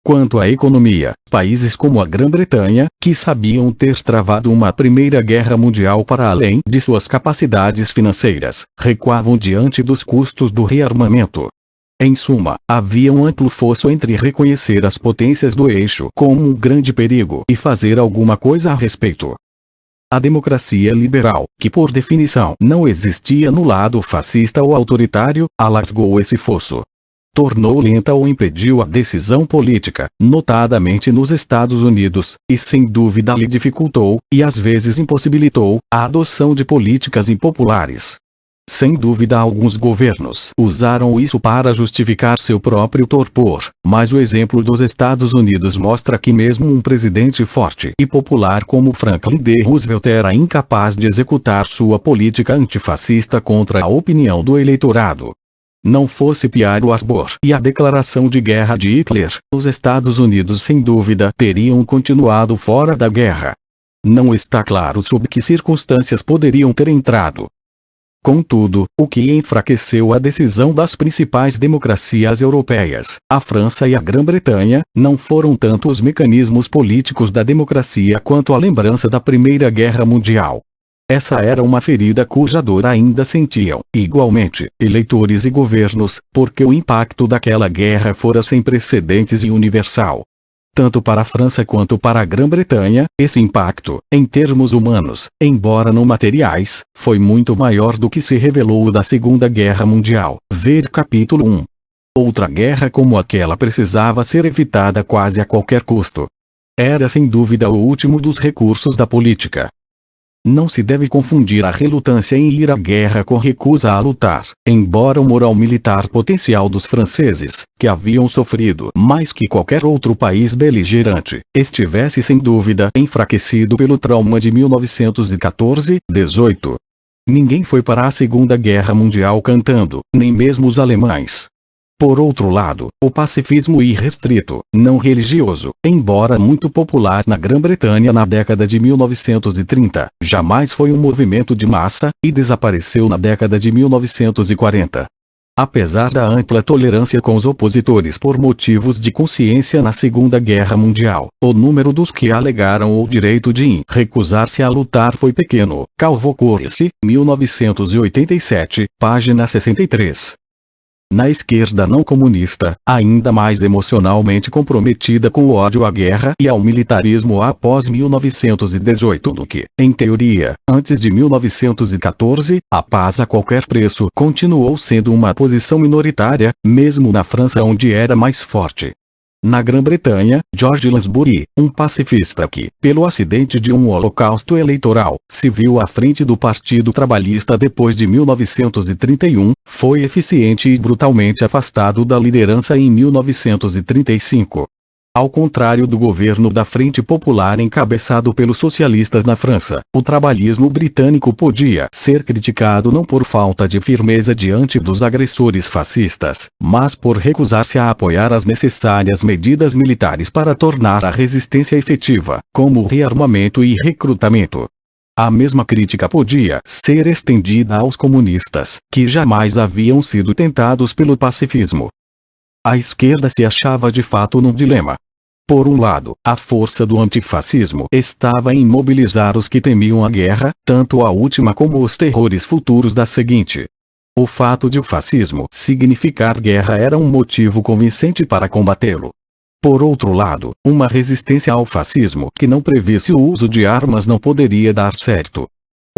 Quanto à economia, países como a Grã-Bretanha, que sabiam ter travado uma Primeira Guerra Mundial para além de suas capacidades financeiras, recuavam diante dos custos do rearmamento. Em suma, havia um amplo fosso entre reconhecer as potências do eixo como um grande perigo e fazer alguma coisa a respeito. A democracia liberal, que por definição não existia no lado fascista ou autoritário, alargou esse fosso. Tornou lenta ou impediu a decisão política, notadamente nos Estados Unidos, e sem dúvida lhe dificultou, e às vezes impossibilitou, a adoção de políticas impopulares. Sem dúvida alguns governos usaram isso para justificar seu próprio torpor, mas o exemplo dos Estados Unidos mostra que mesmo um presidente forte e popular como Franklin D. Roosevelt era incapaz de executar sua política antifascista contra a opinião do eleitorado. Não fosse Pearl Harbor e a declaração de guerra de Hitler, os Estados Unidos sem dúvida teriam continuado fora da guerra. Não está claro sob que circunstâncias poderiam ter entrado. Contudo, o que enfraqueceu a decisão das principais democracias europeias, a França e a Grã-Bretanha, não foram tanto os mecanismos políticos da democracia quanto a lembrança da Primeira Guerra Mundial. Essa era uma ferida cuja dor ainda sentiam, igualmente, eleitores e governos, porque o impacto daquela guerra fora sem precedentes e universal. Tanto para a França quanto para a Grã-Bretanha, esse impacto, em termos humanos, embora não materiais, foi muito maior do que se revelou o da Segunda Guerra Mundial. Ver capítulo 1. Outra guerra como aquela precisava ser evitada quase a qualquer custo. Era sem dúvida o último dos recursos da política. Não se deve confundir a relutância em ir à guerra com recusa a lutar, embora o moral militar potencial dos franceses, que haviam sofrido mais que qualquer outro país beligerante, estivesse sem dúvida enfraquecido pelo trauma de 1914-18. Ninguém foi para a Segunda Guerra Mundial cantando, nem mesmo os alemães. Por outro lado, o pacifismo irrestrito, não religioso, embora muito popular na Grã-Bretanha na década de 1930, jamais foi um movimento de massa, e desapareceu na década de 1940. Apesar da ampla tolerância com os opositores por motivos de consciência na Segunda Guerra Mundial, o número dos que alegaram o direito de recusar-se a lutar foi pequeno. Calvo Corse, 1987, página 63. Na esquerda não comunista, ainda mais emocionalmente comprometida com o ódio à guerra e ao militarismo após 1918 do que, em teoria, antes de 1914, a paz a qualquer preço continuou sendo uma posição minoritária, mesmo na França onde era mais forte. Na Grã-Bretanha, George Lansbury, um pacifista que, pelo acidente de um holocausto eleitoral, se viu à frente do Partido Trabalhista depois de 1931, foi eficiente e brutalmente afastado da liderança em 1935. Ao contrário do governo da Frente Popular encabeçado pelos socialistas na França, o trabalhismo britânico podia ser criticado não por falta de firmeza diante dos agressores fascistas, mas por recusar-se a apoiar as necessárias medidas militares para tornar a resistência efetiva, como rearmamento e recrutamento. A mesma crítica podia ser estendida aos comunistas, que jamais haviam sido tentados pelo pacifismo. A esquerda se achava de fato num dilema. Por um lado, a força do antifascismo estava em mobilizar os que temiam a guerra, tanto a última como os terrores futuros da seguinte. O fato de o fascismo significar guerra era um motivo convincente para combatê-lo. Por outro lado, uma resistência ao fascismo que não previsse o uso de armas não poderia dar certo.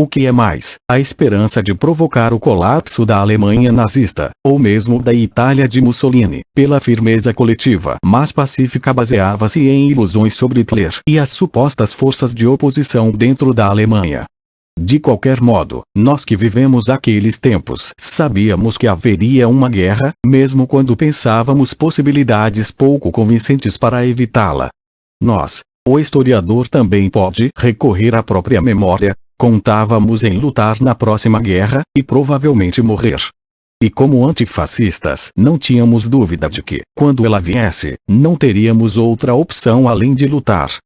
O que é mais, a esperança de provocar o colapso da Alemanha nazista, ou mesmo da Itália de Mussolini, pela firmeza coletiva mas pacífica baseava-se em ilusões sobre Hitler e as supostas forças de oposição dentro da Alemanha. De qualquer modo, nós que vivemos aqueles tempos sabíamos que haveria uma guerra, mesmo quando pensávamos possibilidades pouco convincentes para evitá-la. Nós, o historiador também pode recorrer à própria memória, contávamos em lutar na próxima guerra, e provavelmente morrer. E como antifascistas não tínhamos dúvida de que, quando ela viesse, não teríamos outra opção além de lutar.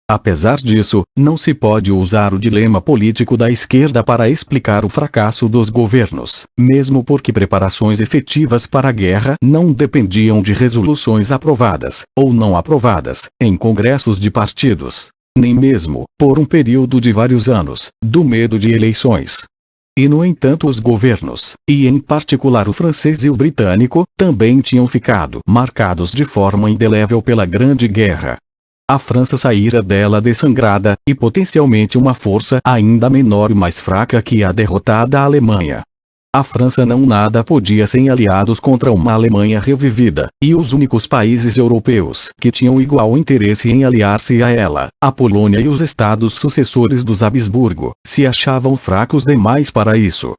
Apesar disso, não se pode usar o dilema político da esquerda para explicar o fracasso dos governos, mesmo porque preparações efetivas para a guerra não dependiam de resoluções aprovadas, ou não aprovadas, em congressos de partidos, nem mesmo, por um período de vários anos, do medo de eleições. E no entanto os governos, e em particular o francês e o britânico, também tinham ficado marcados de forma indelével pela Grande Guerra. A França saíra dela dessangrada, e potencialmente uma força ainda menor e mais fraca que a derrotada Alemanha. A França não nada podia sem aliados contra uma Alemanha revivida, e os únicos países europeus que tinham igual interesse em aliar-se a ela, a Polônia e os estados sucessores dos Habsburgo, se achavam fracos demais para isso.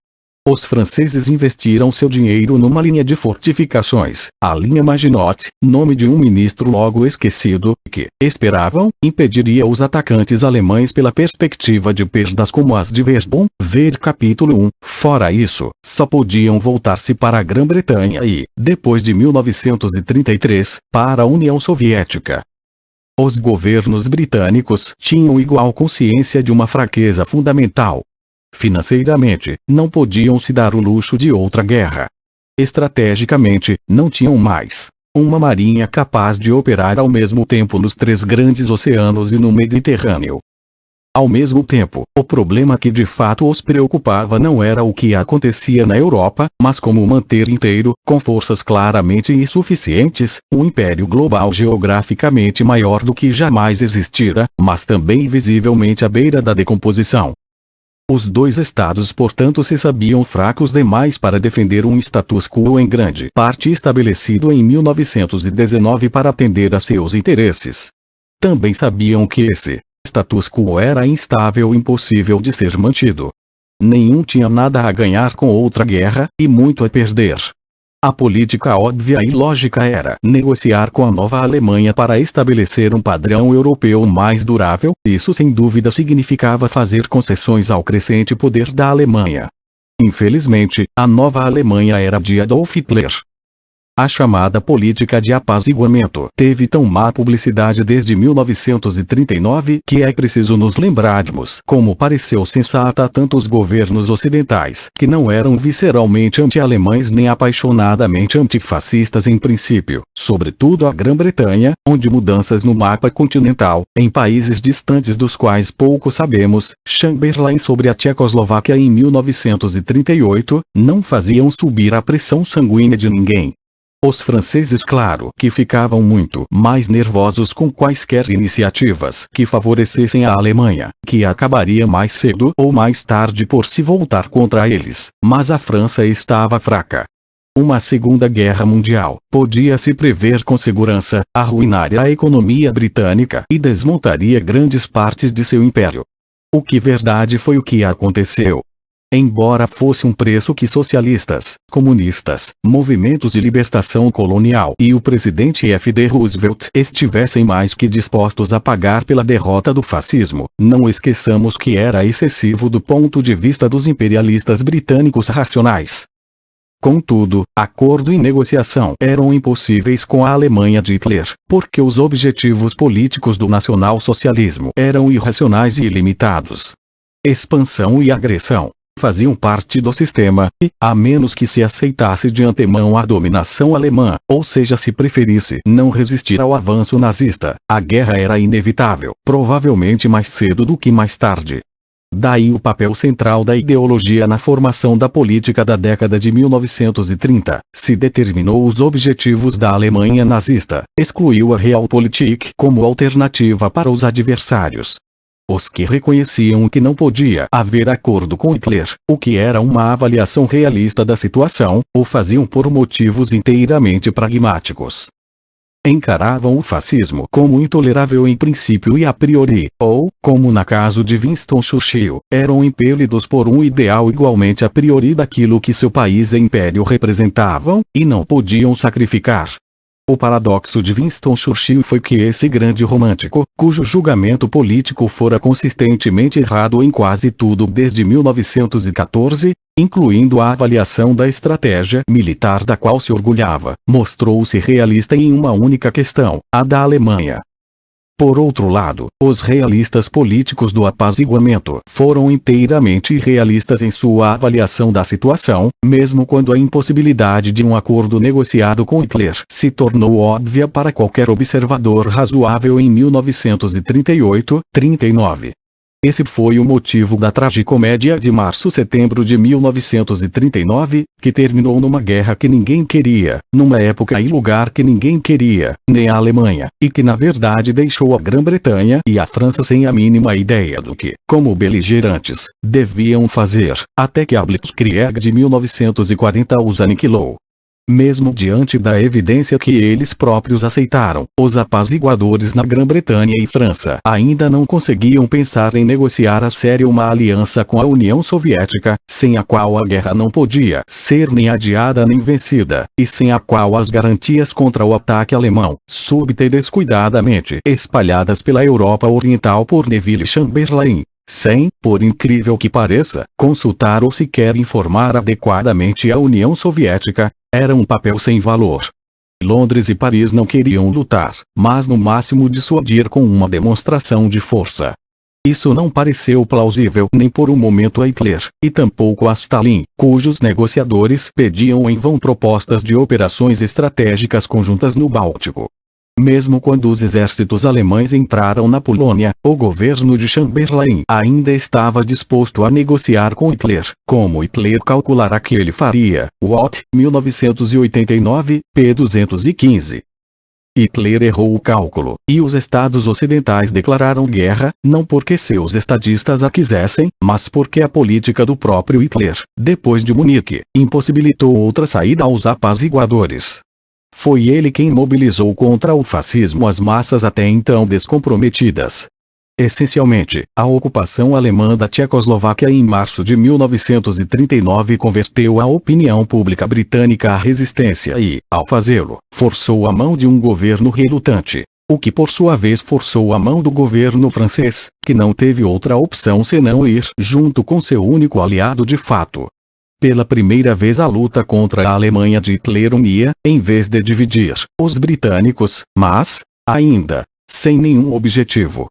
Os franceses investiram seu dinheiro numa linha de fortificações, a linha Maginot, nome de um ministro logo esquecido, que, esperavam, impediria os atacantes alemães pela perspectiva de perdas como as de Verdun, ver capítulo 1. Fora isso, só podiam voltar-se para a Grã-Bretanha e, depois de 1933, para a União Soviética. Os governos britânicos tinham igual consciência de uma fraqueza fundamental. Financeiramente, não podiam se dar o luxo de outra guerra. Estrategicamente, não tinham mais uma marinha capaz de operar ao mesmo tempo nos 3 grandes oceanos e no Mediterrâneo. Ao mesmo tempo, o problema que de fato os preocupava não era o que acontecia na Europa, mas como manter inteiro, com forças claramente insuficientes, um império global geograficamente maior do que jamais existira, mas também visivelmente à beira da decomposição. Os dois estados portanto se sabiam fracos demais para defender um status quo em grande parte estabelecido em 1919 para atender a seus interesses. Também sabiam que esse status quo era instável e impossível de ser mantido. Nenhum tinha nada a ganhar com outra guerra, e muito a perder. A política óbvia e lógica era negociar com a nova Alemanha para estabelecer um padrão europeu mais durável, isso sem dúvida significava fazer concessões ao crescente poder da Alemanha. Infelizmente, a nova Alemanha era de Adolf Hitler. A chamada política de apaziguamento teve tão má publicidade desde 1939 que é preciso nos lembrarmos como pareceu sensata a tantos governos ocidentais que não eram visceralmente anti-alemães nem apaixonadamente antifascistas em princípio, sobretudo a Grã-Bretanha, onde mudanças no mapa continental, em países distantes dos quais pouco sabemos, Chamberlain sobre a Tchecoslováquia em 1938, não faziam subir a pressão sanguínea de ninguém. Os franceses claro que ficavam muito mais nervosos com quaisquer iniciativas que favorecessem a Alemanha, que acabaria mais cedo ou mais tarde por se voltar contra eles, mas a França estava fraca. Uma Segunda Guerra Mundial, podia-se prever com segurança, arruinaria a economia britânica e desmontaria grandes partes de seu império. O que verdade foi o que aconteceu. Embora fosse um preço que socialistas, comunistas, movimentos de libertação colonial e o presidente F. D. Roosevelt estivessem mais que dispostos a pagar pela derrota do fascismo, não esqueçamos que era excessivo do ponto de vista dos imperialistas britânicos racionais. Contudo, acordo e negociação eram impossíveis com a Alemanha de Hitler, porque os objetivos políticos do nacional-socialismo eram irracionais e ilimitados. Expansão e agressão faziam parte do sistema, e, a menos que se aceitasse de antemão a dominação alemã, ou seja se preferisse não resistir ao avanço nazista, a guerra era inevitável, provavelmente mais cedo do que mais tarde. Daí o papel central da ideologia na formação da política da década de 1930, se determinou os objetivos da Alemanha nazista, excluiu a Realpolitik como alternativa para os adversários. Os que reconheciam que não podia haver acordo com Hitler, o que era uma avaliação realista da situação, o faziam por motivos inteiramente pragmáticos. Encaravam o fascismo como intolerável em princípio e a priori, ou, como na caso de Winston Churchill, eram impelidos por um ideal igualmente a priori daquilo que seu país e império representavam, e não podiam sacrificar. O paradoxo de Winston Churchill foi que esse grande romântico, cujo julgamento político fora consistentemente errado em quase tudo desde 1914, incluindo a avaliação da estratégia militar da qual se orgulhava, mostrou-se realista em uma única questão, a da Alemanha. Por outro lado, os realistas políticos do apaziguamento foram inteiramente irrealistas em sua avaliação da situação, mesmo quando a impossibilidade de um acordo negociado com Hitler se tornou óbvia para qualquer observador razoável em 1938-39. Esse foi o motivo da tragicomédia de março-setembro de 1939, que terminou numa guerra que ninguém queria, numa época e lugar que ninguém queria, nem a Alemanha, e que na verdade deixou a Grã-Bretanha e a França sem a mínima ideia do que, como beligerantes, deviam fazer, até que a Blitzkrieg de 1940 os aniquilou. Mesmo diante da evidência que eles próprios aceitaram, os apaziguadores na Grã-Bretanha e França ainda não conseguiam pensar em negociar a sério uma aliança com a União Soviética, sem a qual a guerra não podia ser nem adiada nem vencida, e sem a qual as garantias contra o ataque alemão, súbita e descuidadamente espalhadas pela Europa Oriental por Neville Chamberlain, sem, por incrível que pareça, consultar ou sequer informar adequadamente a União Soviética, era um papel sem valor. Londres e Paris não queriam lutar, mas no máximo dissuadir com uma demonstração de força. Isso não pareceu plausível nem por um momento a Hitler, e tampouco a Stalin, cujos negociadores pediam em vão propostas de operações estratégicas conjuntas no Báltico. Mesmo quando os exércitos alemães entraram na Polônia, o governo de Chamberlain ainda estava disposto a negociar com Hitler, como Hitler calculará que ele faria. Watt, 1989, p. 215. Hitler errou o cálculo, e os estados ocidentais declararam guerra, não porque seus estadistas a quisessem, mas porque a política do próprio Hitler, depois de Munique, impossibilitou outra saída aos apaziguadores. Foi ele quem mobilizou contra o fascismo as massas até então descomprometidas. Essencialmente, a ocupação alemã da Tchecoslováquia em março de 1939 converteu a opinião pública britânica à resistência e, ao fazê-lo, forçou a mão de um governo relutante, o que por sua vez forçou a mão do governo francês, que não teve outra opção senão ir junto com seu único aliado de fato. Pela primeira vez a luta contra a Alemanha de Hitler unia, em vez de dividir, os britânicos, mas, ainda, sem nenhum objetivo.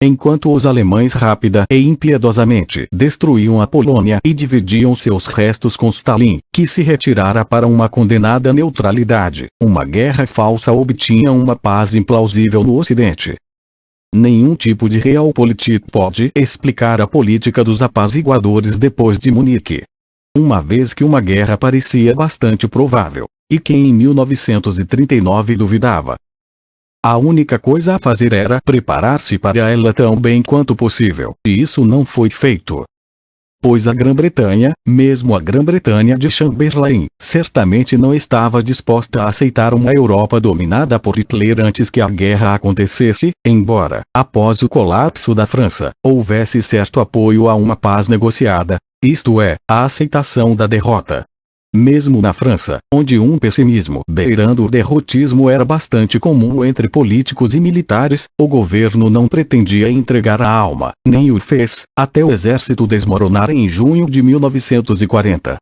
Enquanto os alemães rápida e impiedosamente destruíam a Polônia e dividiam seus restos com Stalin, que se retirara para uma condenada neutralidade, uma guerra falsa obtinha uma paz implausível no Ocidente. Nenhum tipo de realpolitik pode explicar a política dos apaziguadores depois de Munique. Uma vez que uma guerra parecia bastante provável, e quem em 1939 duvidava. A única coisa a fazer era preparar-se para ela tão bem quanto possível, e isso não foi feito. Pois a Grã-Bretanha, mesmo a Grã-Bretanha de Chamberlain, certamente não estava disposta a aceitar uma Europa dominada por Hitler antes que a guerra acontecesse, embora, após o colapso da França, houvesse certo apoio a uma paz negociada, isto é, a aceitação da derrota. Mesmo na França, onde um pessimismo beirando o derrotismo era bastante comum entre políticos e militares, o governo não pretendia entregar a alma, nem o fez, até o exército desmoronar em junho de 1940.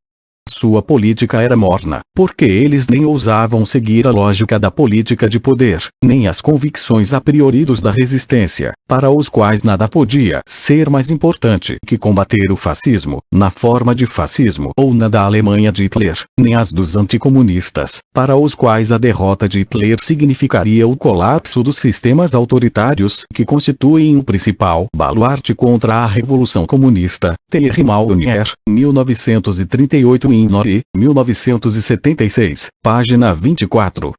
Sua política era morna, porque eles nem ousavam seguir a lógica da política de poder, nem as convicções a priori dos da resistência, para os quais nada podia ser mais importante que combater o fascismo, na forma de fascismo ou na da Alemanha de Hitler, nem as dos anticomunistas, para os quais a derrota de Hitler significaria o colapso dos sistemas autoritários que constituem o principal baluarte contra a Revolução Comunista. Thierry Meunier, 1938 Nori, 1976, página 24.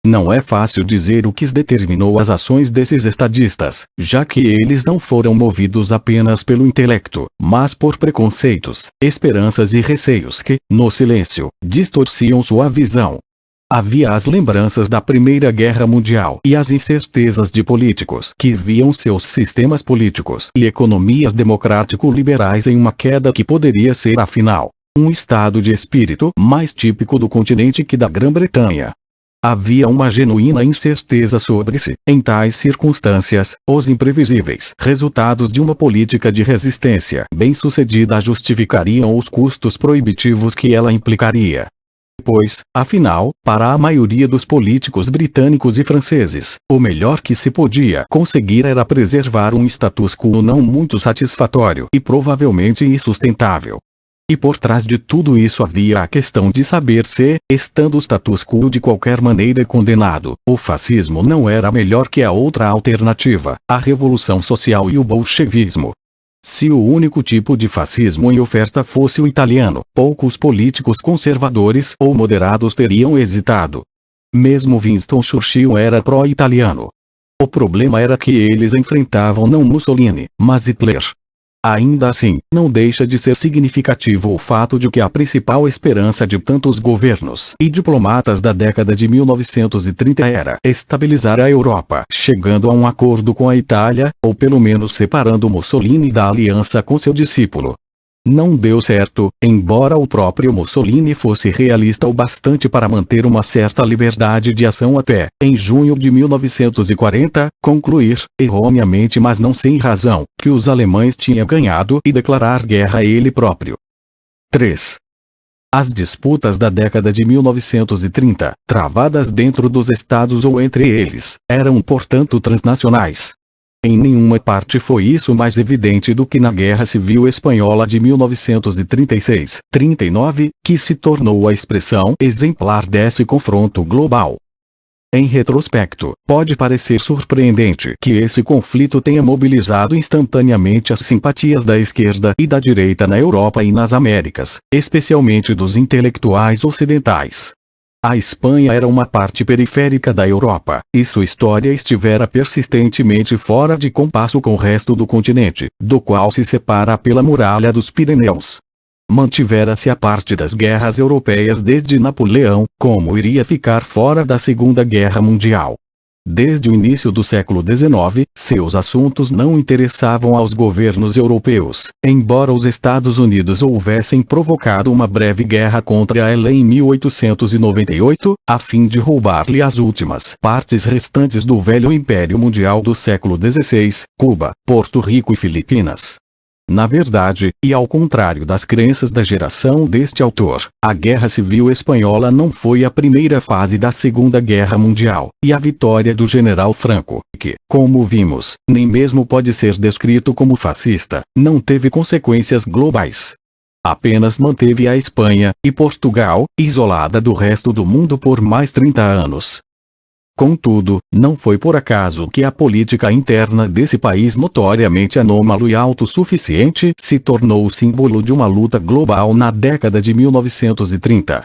Não é fácil dizer o que determinou as ações desses estadistas, já que eles não foram movidos apenas pelo intelecto, mas por preconceitos, esperanças e receios que, no silêncio, distorciam sua visão. Havia as lembranças da Primeira Guerra Mundial e as incertezas de políticos que viam seus sistemas políticos e economias democrático-liberais em uma queda que poderia ser, afinal, um estado de espírito mais típico do continente que da Grã-Bretanha. Havia uma genuína incerteza sobre se, em tais circunstâncias, os imprevisíveis resultados de uma política de resistência bem-sucedida justificariam os custos proibitivos que ela implicaria. pois, afinal, para a maioria dos políticos britânicos e franceses, o melhor que se podia conseguir era preservar um status quo não muito satisfatório e provavelmente insustentável. E por trás de tudo isso havia a questão de saber se, estando o status quo de qualquer maneira condenado, o fascismo não era melhor que a outra alternativa, a revolução social e o bolchevismo. Se o único tipo de fascismo em oferta fosse o italiano, poucos políticos conservadores ou moderados teriam hesitado. Mesmo Winston Churchill era pró-italiano. O problema era que eles enfrentavam não Mussolini, mas Hitler. Ainda assim, não deixa de ser significativo o fato de que a principal esperança de tantos governos e diplomatas da década de 1930 era estabilizar a Europa, chegando a um acordo com a Itália, ou pelo menos separando Mussolini da aliança com seu discípulo. Não deu certo, embora o próprio Mussolini fosse realista o bastante para manter uma certa liberdade de ação até, em junho de 1940, concluir, erroneamente mas não sem razão, que os alemães tinham ganhado e declarar guerra a ele próprio. 3. As disputas da década de 1930, travadas dentro dos estados ou entre eles, eram portanto transnacionais. Em nenhuma parte foi isso mais evidente do que na Guerra Civil Espanhola de 1936-39, que se tornou a expressão exemplar desse confronto global. Em retrospecto, pode parecer surpreendente que esse conflito tenha mobilizado instantaneamente as simpatias da esquerda e da direita na Europa e nas Américas, especialmente dos intelectuais ocidentais. A Espanha era uma parte periférica da Europa, e sua história estivera persistentemente fora de compasso com o resto do continente, do qual se separa pela muralha dos Pirineus. Mantivera-se a parte das guerras europeias desde Napoleão, como iria ficar fora da Segunda Guerra Mundial. Desde o início do século XIX, seus assuntos não interessavam aos governos europeus, embora os Estados Unidos houvessem provocado uma breve guerra contra ela em 1898, a fim de roubar-lhe as últimas partes restantes do velho Império Mundial do século XVI, Cuba, Porto Rico e Filipinas. Na verdade, e ao contrário das crenças da geração deste autor, a Guerra Civil Espanhola não foi a primeira fase da Segunda Guerra Mundial, e a vitória do general Franco, que, como vimos, nem mesmo pode ser descrito como fascista, não teve consequências globais. Apenas manteve a Espanha, e Portugal, isolada do resto do mundo por mais 30 anos. Contudo, não foi por acaso que a política interna desse país notoriamente anômalo e autossuficiente se tornou o símbolo de uma luta global na década de 1930.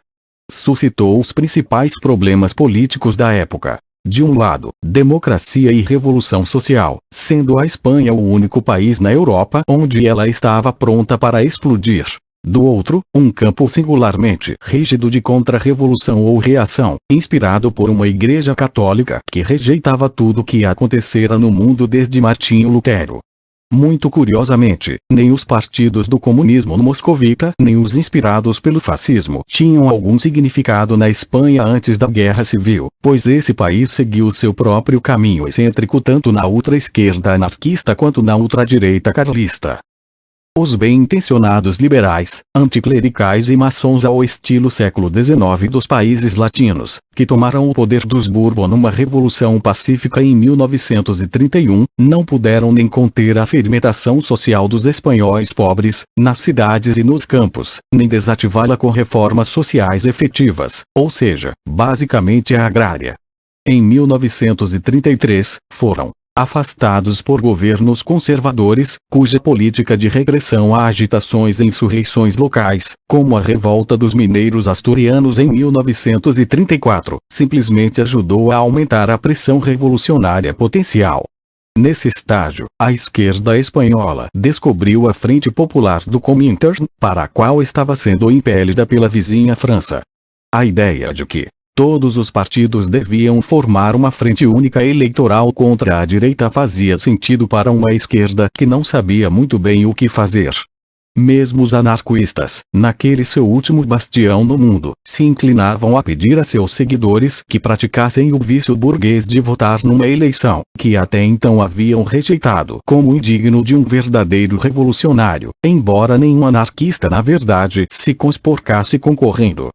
Suscitou os principais problemas políticos da época. De um lado, democracia e revolução social, sendo a Espanha o único país na Europa onde ela estava pronta para explodir. Do outro, um campo singularmente rígido de contra-revolução ou reação, inspirado por uma igreja católica que rejeitava tudo o que acontecera no mundo desde Martinho Lutero. Muito curiosamente, nem os partidos do comunismo moscovita nem os inspirados pelo fascismo tinham algum significado na Espanha antes da Guerra Civil, pois esse país seguiu seu próprio caminho excêntrico tanto na ultra-esquerda anarquista quanto na ultradireita carlista. Os bem-intencionados liberais, anticlericais e maçons ao estilo século XIX dos países latinos, que tomaram o poder dos Bourbon numa revolução pacífica em 1931, não puderam nem conter a fermentação social dos espanhóis pobres, nas cidades e nos campos, nem desativá-la com reformas sociais efetivas, ou seja, basicamente a agrária. Em 1933, foram afastados por governos conservadores, cuja política de repressão a agitações e insurreições locais, como a revolta dos mineiros asturianos em 1934, simplesmente ajudou a aumentar a pressão revolucionária potencial. Nesse estágio, a esquerda espanhola descobriu a Frente Popular do Comintern, para a qual estava sendo impelida pela vizinha França. A ideia de que todos os partidos deviam formar uma frente única eleitoral contra a direita fazia sentido para uma esquerda que não sabia muito bem o que fazer. Mesmo os anarquistas, naquele seu último bastião no mundo, se inclinavam a pedir a seus seguidores que praticassem o vício burguês de votar numa eleição, que até então haviam rejeitado como indigno de um verdadeiro revolucionário, embora nenhum anarquista na verdade se consporcasse concorrendo.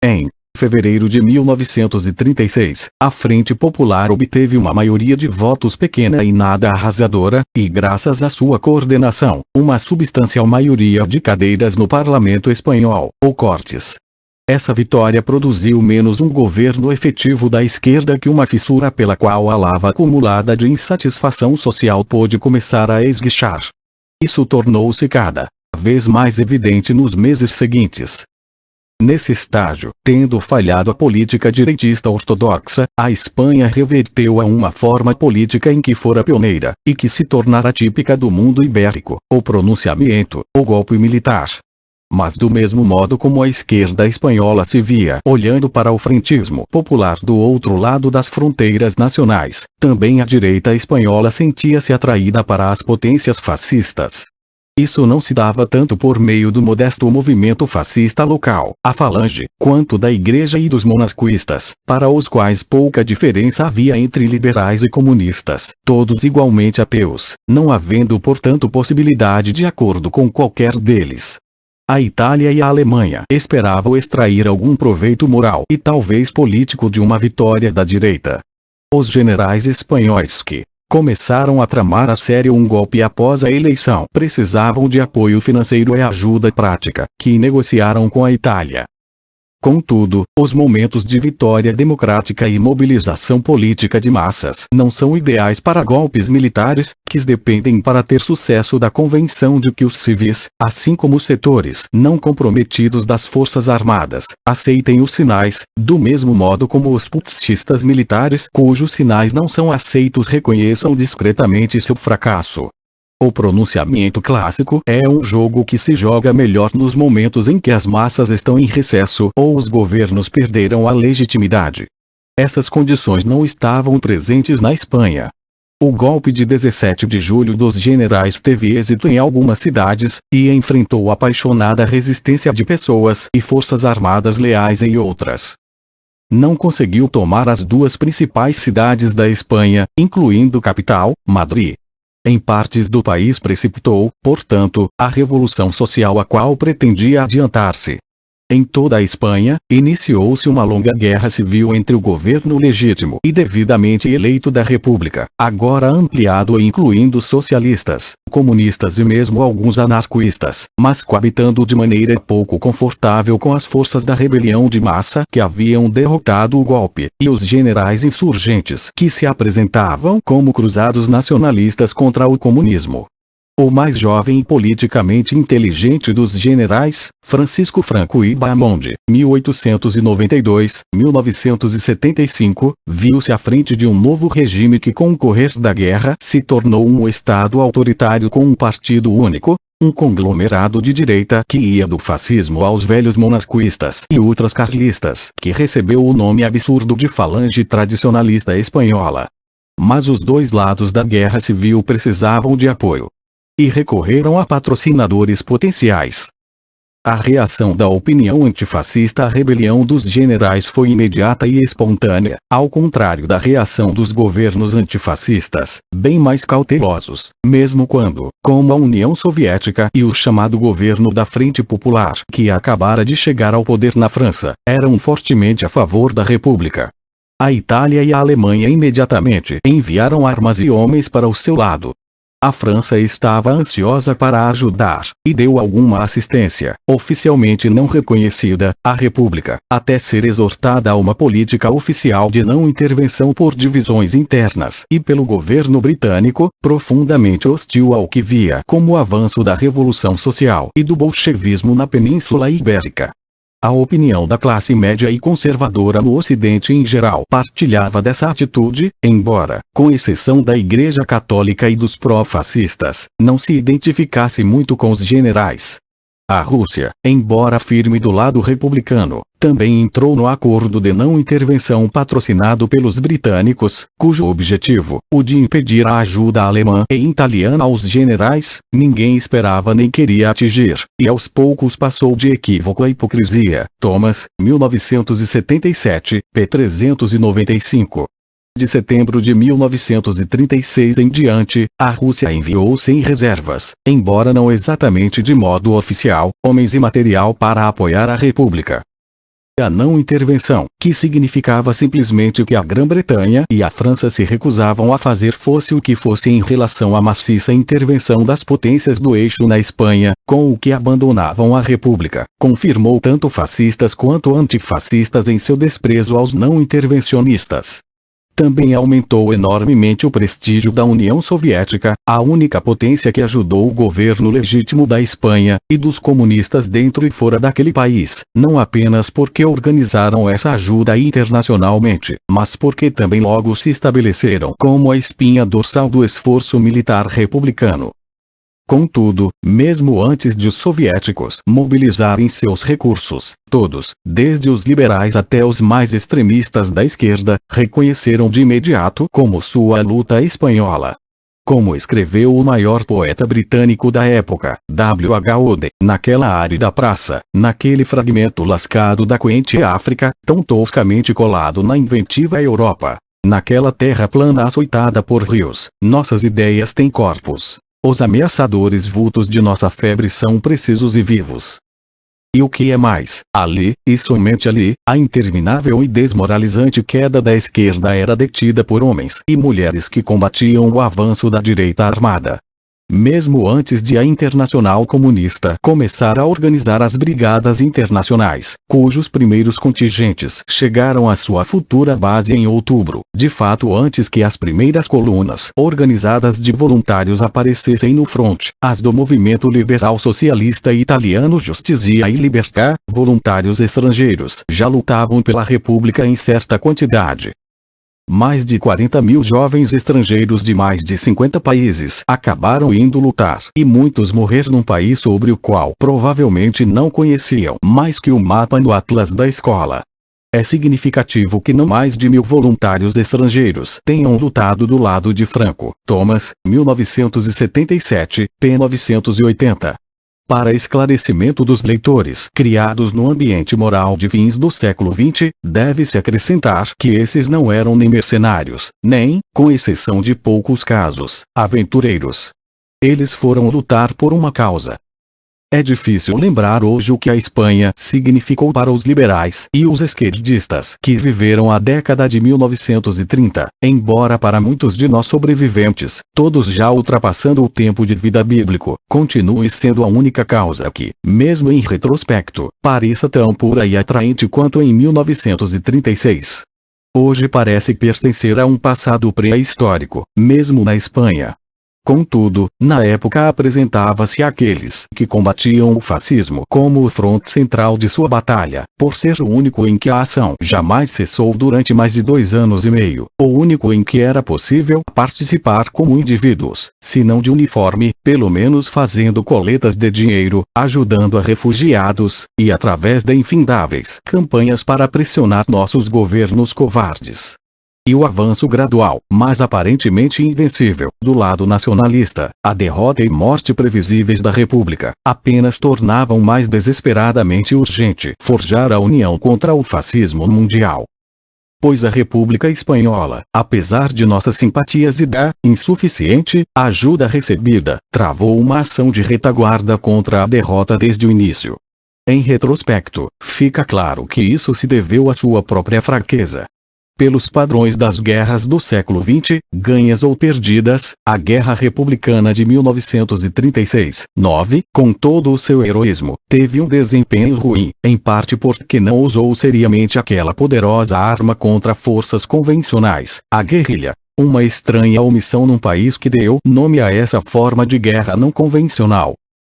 Em fevereiro de 1936, a Frente Popular obteve uma maioria de votos pequena e nada arrasadora, e graças à sua coordenação, uma substancial maioria de cadeiras no parlamento espanhol, ou Cortes. Essa vitória produziu menos um governo efetivo da esquerda que uma fissura pela qual a lava acumulada de insatisfação social pôde começar a esguichar. Isso tornou-se cada vez mais evidente nos meses seguintes. Nesse estágio, tendo falhado a política direitista ortodoxa, a Espanha reverteu a uma forma política em que fora pioneira, e que se tornara típica do mundo ibérico, o pronunciamento, o golpe militar. Mas do mesmo modo como a esquerda espanhola se via olhando para o frentismo popular do outro lado das fronteiras nacionais, também a direita espanhola sentia-se atraída para as potências fascistas. Isso não se dava tanto por meio do modesto movimento fascista local, a Falange, quanto da Igreja e dos monarquistas, para os quais pouca diferença havia entre liberais e comunistas, todos igualmente ateus, não havendo portanto possibilidade de acordo com qualquer deles. A Itália e a Alemanha esperavam extrair algum proveito moral e talvez político de uma vitória da direita. Os generais espanhóis que começaram a tramar a sério um golpe após a eleição precisavam de apoio financeiro e ajuda prática, que negociaram com a Itália. Contudo, os momentos de vitória democrática e mobilização política de massas não são ideais para golpes militares, que dependem para ter sucesso da convenção de que os civis, assim como os setores não comprometidos das forças armadas, aceitem os sinais, do mesmo modo como os putschistas militares cujos sinais não são aceitos reconheçam discretamente seu fracasso. O pronunciamento clássico é um jogo que se joga melhor nos momentos em que as massas estão em recesso ou os governos perderam a legitimidade. Essas condições não estavam presentes na Espanha. O golpe de 17 de julho dos generais teve êxito em algumas cidades, e enfrentou apaixonada resistência de pessoas e forças armadas leais em outras. Não conseguiu tomar as duas principais cidades da Espanha, incluindo capital, Madrid. Em partes do país precipitou, portanto, a revolução social a qual pretendia adiantar-se. Em toda a Espanha, iniciou-se uma longa guerra civil entre o governo legítimo e devidamente eleito da República, agora ampliado e incluindo socialistas, comunistas e mesmo alguns anarquistas, mas coabitando de maneira pouco confortável com as forças da rebelião de massa que haviam derrotado o golpe, e os generais insurgentes que se apresentavam como cruzados nacionalistas contra o comunismo. O mais jovem e politicamente inteligente dos generais, Francisco Franco y Bahamonde, 1892-1975, viu-se à frente de um novo regime que com o correr da guerra se tornou um estado autoritário com um partido único, um conglomerado de direita que ia do fascismo aos velhos monarquistas e ultrascarlistas, que recebeu o nome absurdo de Falange Tradicionalista Espanhola. Mas os dois lados da guerra civil precisavam de apoio. E recorreram a patrocinadores potenciais. A reação da opinião antifascista à rebelião dos generais foi imediata e espontânea, ao contrário da reação dos governos antifascistas, bem mais cautelosos, mesmo quando, como a União Soviética e o chamado governo da Frente Popular, que acabara de chegar ao poder na França, eram fortemente a favor da República. A Itália e a Alemanha imediatamente enviaram armas e homens para o seu lado. A França estava ansiosa para ajudar, e deu alguma assistência, oficialmente não reconhecida, à República, até ser exortada a uma política oficial de não intervenção por divisões internas e pelo governo britânico, profundamente hostil ao que via como o avanço da Revolução Social e do bolchevismo na Península Ibérica. A opinião da classe média e conservadora no Ocidente em geral partilhava dessa atitude, embora, com exceção da Igreja Católica e dos pró-fascistas, não se identificasse muito com os generais. A Rússia, embora firme do lado republicano, também entrou no acordo de não intervenção patrocinado pelos britânicos, cujo objetivo, o de impedir a ajuda alemã e italiana aos generais, ninguém esperava nem queria atingir, e aos poucos passou de equívoco à hipocrisia. Thomas, 1977, p. 395. De setembro de 1936 em diante, a Rússia enviou sem reservas, embora não exatamente de modo oficial, homens e material para apoiar a República. A não intervenção, que significava simplesmente que a Grã-Bretanha e a França se recusavam a fazer fosse o que fosse em relação à maciça intervenção das potências do eixo na Espanha, com o que abandonavam a República, confirmou tanto fascistas quanto antifascistas em seu desprezo aos não intervencionistas. Também aumentou enormemente o prestígio da União Soviética, a única potência que ajudou o governo legítimo da Espanha, e dos comunistas dentro e fora daquele país, não apenas porque organizaram essa ajuda internacionalmente, mas porque também logo se estabeleceram como a espinha dorsal do esforço militar republicano. Contudo, mesmo antes de os soviéticos mobilizarem seus recursos, todos, desde os liberais até os mais extremistas da esquerda, reconheceram de imediato como sua luta espanhola. Como escreveu o maior poeta britânico da época, W. H. Auden, naquela árida praça, naquele fragmento lascado da quente África, tão toscamente colado na inventiva Europa, naquela terra plana açoitada por rios, nossas ideias têm corpos. Os ameaçadores vultos de nossa febre são precisos e vivos. E o que é mais, ali, e somente ali, a interminável e desmoralizante queda da esquerda era detida por homens e mulheres que combatiam o avanço da direita armada. Mesmo antes de a Internacional Comunista começar a organizar as brigadas internacionais, cujos primeiros contingentes chegaram à sua futura base em outubro, de fato antes que as primeiras colunas organizadas de voluntários aparecessem no fronte, as do movimento liberal socialista italiano Giustizia e Libertà, voluntários estrangeiros já lutavam pela República em certa quantidade. Mais de 40.000 jovens estrangeiros de mais de 50 países acabaram indo lutar, e muitos morrer num país sobre o qual provavelmente não conheciam mais que o mapa no atlas da escola. É significativo que não mais de 1.000 voluntários estrangeiros tenham lutado do lado de Franco, Thomas, 1977, p. 980. Para esclarecimento dos leitores criados no ambiente moral de fins do século XX, deve-se acrescentar que esses não eram nem mercenários, nem, com exceção de poucos casos, aventureiros. Eles foram lutar por uma causa. É difícil lembrar hoje o que a Espanha significou para os liberais e os esquerdistas que viveram a década de 1930, embora para muitos de nós sobreviventes, todos já ultrapassando o tempo de vida bíblico, continue sendo a única causa que, mesmo em retrospecto, pareça tão pura e atraente quanto em 1936. Hoje parece pertencer a um passado pré-histórico, mesmo na Espanha. Contudo, na época apresentava-se àqueles que combatiam o fascismo como o fronte central de sua batalha, por ser o único em que a ação jamais cessou durante mais de 2 anos e meio, o único em que era possível participar como indivíduos, se não de uniforme, pelo menos fazendo coletas de dinheiro, ajudando a refugiados, e através de infindáveis campanhas para pressionar nossos governos covardes. E o avanço gradual, mas aparentemente invencível, do lado nacionalista, a derrota e morte previsíveis da República, apenas tornavam mais desesperadamente urgente forjar a união contra o fascismo mundial. Pois a República Espanhola, apesar de nossas simpatias e da insuficiente ajuda recebida, travou uma ação de retaguarda contra a derrota desde o início. Em retrospecto, fica claro que isso se deveu à sua própria fraqueza. Pelos padrões das guerras do século XX, ganhas ou perdidas, a Guerra Republicana de 1936-9, com todo o seu heroísmo, teve um desempenho ruim, em parte porque não usou seriamente aquela poderosa arma contra forças convencionais, a guerrilha. Uma estranha omissão num país que deu nome a essa forma de guerra não convencional.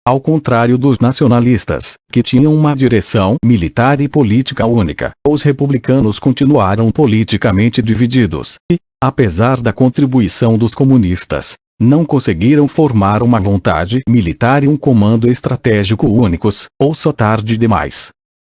Ao contrário dos nacionalistas, que tinham uma direção militar e política única, os republicanos continuaram politicamente divididos, e, apesar da contribuição dos comunistas, não conseguiram formar uma vontade militar e um comando estratégico únicos, ou só tarde demais.